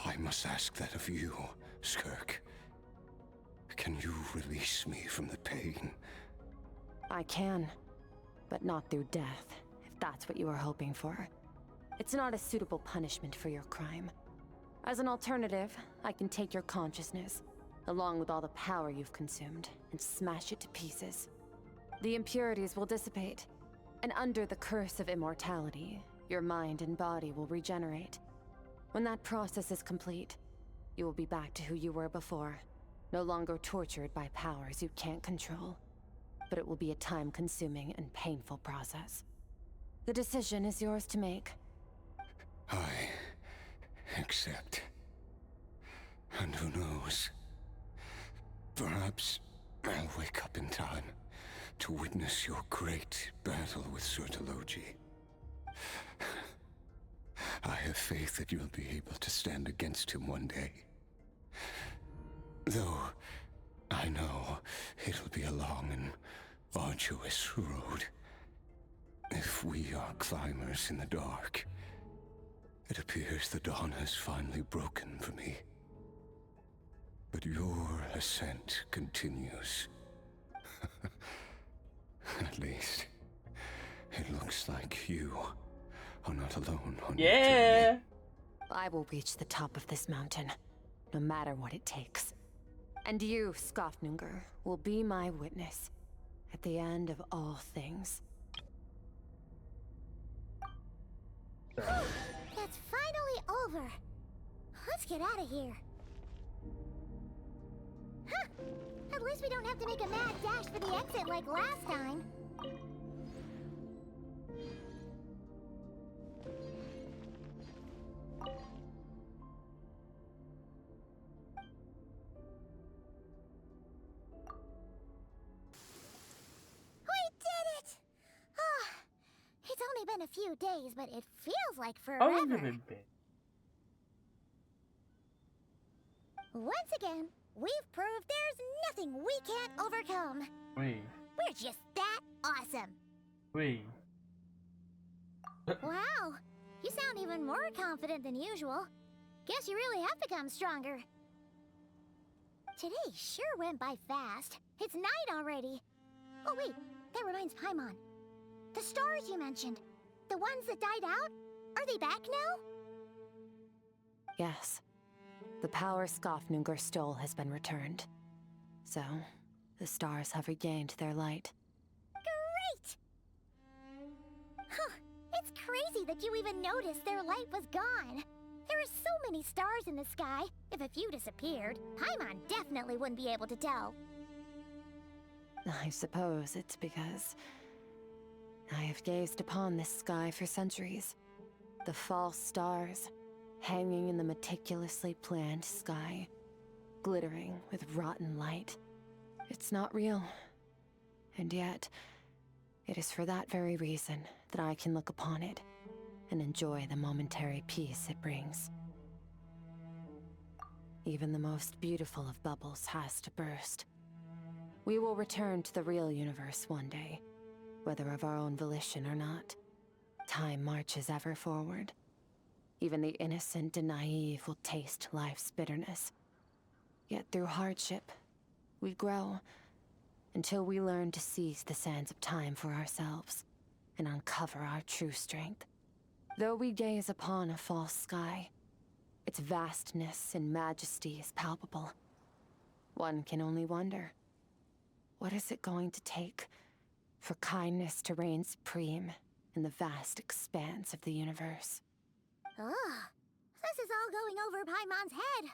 I must ask that of you, Skirk. Can you release me from the pain? I can, but not through death, if that's what you were hoping for. It's not a suitable punishment for your crime. As an alternative, I can take your consciousness, along with all the power you've consumed, and smash it to pieces. The impurities will dissipate, and under the curse of immortality, your mind and body will regenerate. When that process is complete, you will be back to who you were before, no longer tortured by powers you can't control. But it will be a time-consuming and painful process. The decision is yours to make. I accept. And who knows? Perhaps I'll wake up in time to witness your great battle with Sertologi. I have faith that you'll be able to stand against him one day. Though, I know it'll be a long and arduous road. If we are climbers in the dark, it appears the dawn has finally broken for me. But your ascent continues. At least, it looks like you are not alone on your journey. I will reach the top of this mountain, no matter what it takes. And you, Skofnunger, will be my witness at the end of all things. It's finally over. Let's get out of here. Huh! At least we don't have to make a mad dash for the exit like last time. It's only been a few days, but it feels like forever. Once again, we've proved there's nothing we can't overcome. We're just that awesome. Wow, You sound even more confident than usual. Guess you really have become stronger. Today sure went by fast. It's night already. Oh wait, that reminds Paimon. The stars you mentioned, the ones that died out, are they back now? Yes. The power Skafnungur stole has been returned. So, the stars have regained their light. Great! Huh, it's crazy that you even noticed their light was gone. There are so many stars in the sky. If a few disappeared, Paimon definitely wouldn't be able to tell. I suppose it's because I have gazed upon this sky for centuries. The false stars, hanging in the meticulously planned sky, glittering with rotten light. It's not real. And yet, it is for that very reason that I can look upon it and enjoy the momentary peace it brings. Even the most beautiful of bubbles has to burst. We will return to the real universe one day, whether of our own volition or not. Time marches ever forward. Even the innocent and naive will taste life's bitterness. Yet through hardship, we grow, until we learn to seize the sands of time for ourselves, and uncover our true strength. Though we gaze upon a false sky, its vastness and majesty is palpable. One can only wonder, what is it going to take for kindness to reign supreme in the vast expanse of the universe? Ugh, this is all going over Paimon's head.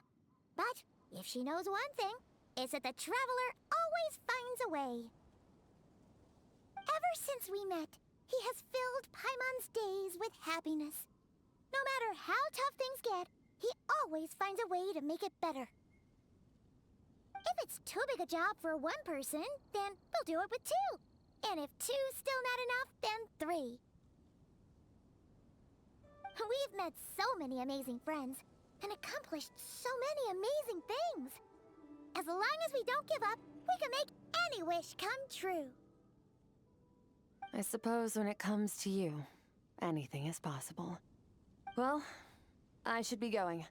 But if she knows one thing, it's that the Traveler always finds a way. Ever since we met, he has filled Paimon's days with happiness. No matter how tough things get, he always finds a way to make it better. If it's too big a job for one person, then we'll do it with two. And if two's still not enough, then three. We've met so many amazing friends, and accomplished so many amazing things. As long as we don't give up, we can make any wish come true. I suppose when it comes to you, anything is possible. Well, I should be going.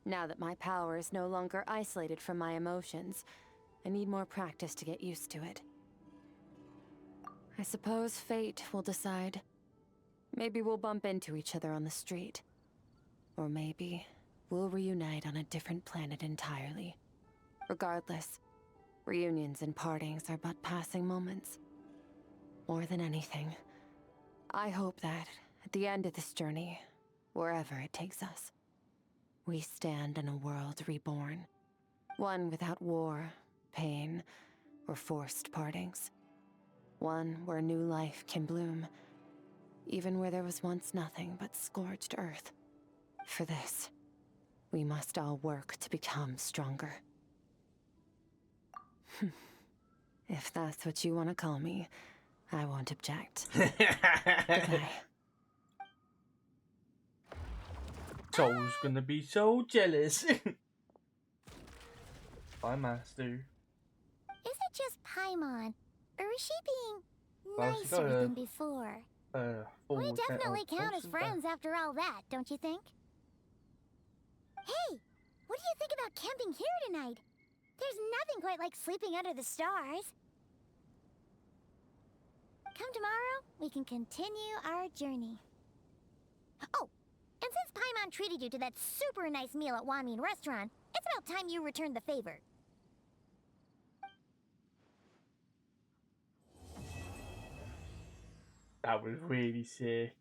Now that my power is no longer isolated from my emotions, I need more practice to get used to it. I suppose fate will decide. Maybe we'll bump into each other on the street. Or maybe we'll reunite on a different planet entirely. Regardless, reunions and partings are but passing moments. More than anything, I hope that at the end of this journey, wherever it takes us, we stand in a world reborn. One without war, pain, or forced partings. One where new life can bloom, even where there was once nothing but scorched earth. For this, we must all work to become stronger. If that's what you want to call me, I won't object. Goodbye. Soul's gonna be so jealous. Bye, Master. Is it just Paimon, or is she being Well, she's nicer got than before? We definitely count as friends after all that, don't you think? Hey, what do you think about camping here tonight? There's nothing quite like sleeping under the stars. Come tomorrow, we can continue our journey. Oh, and since Paimon treated you to that super nice meal at Wanmin Restaurant, it's about time you returned the favor. That was really sick.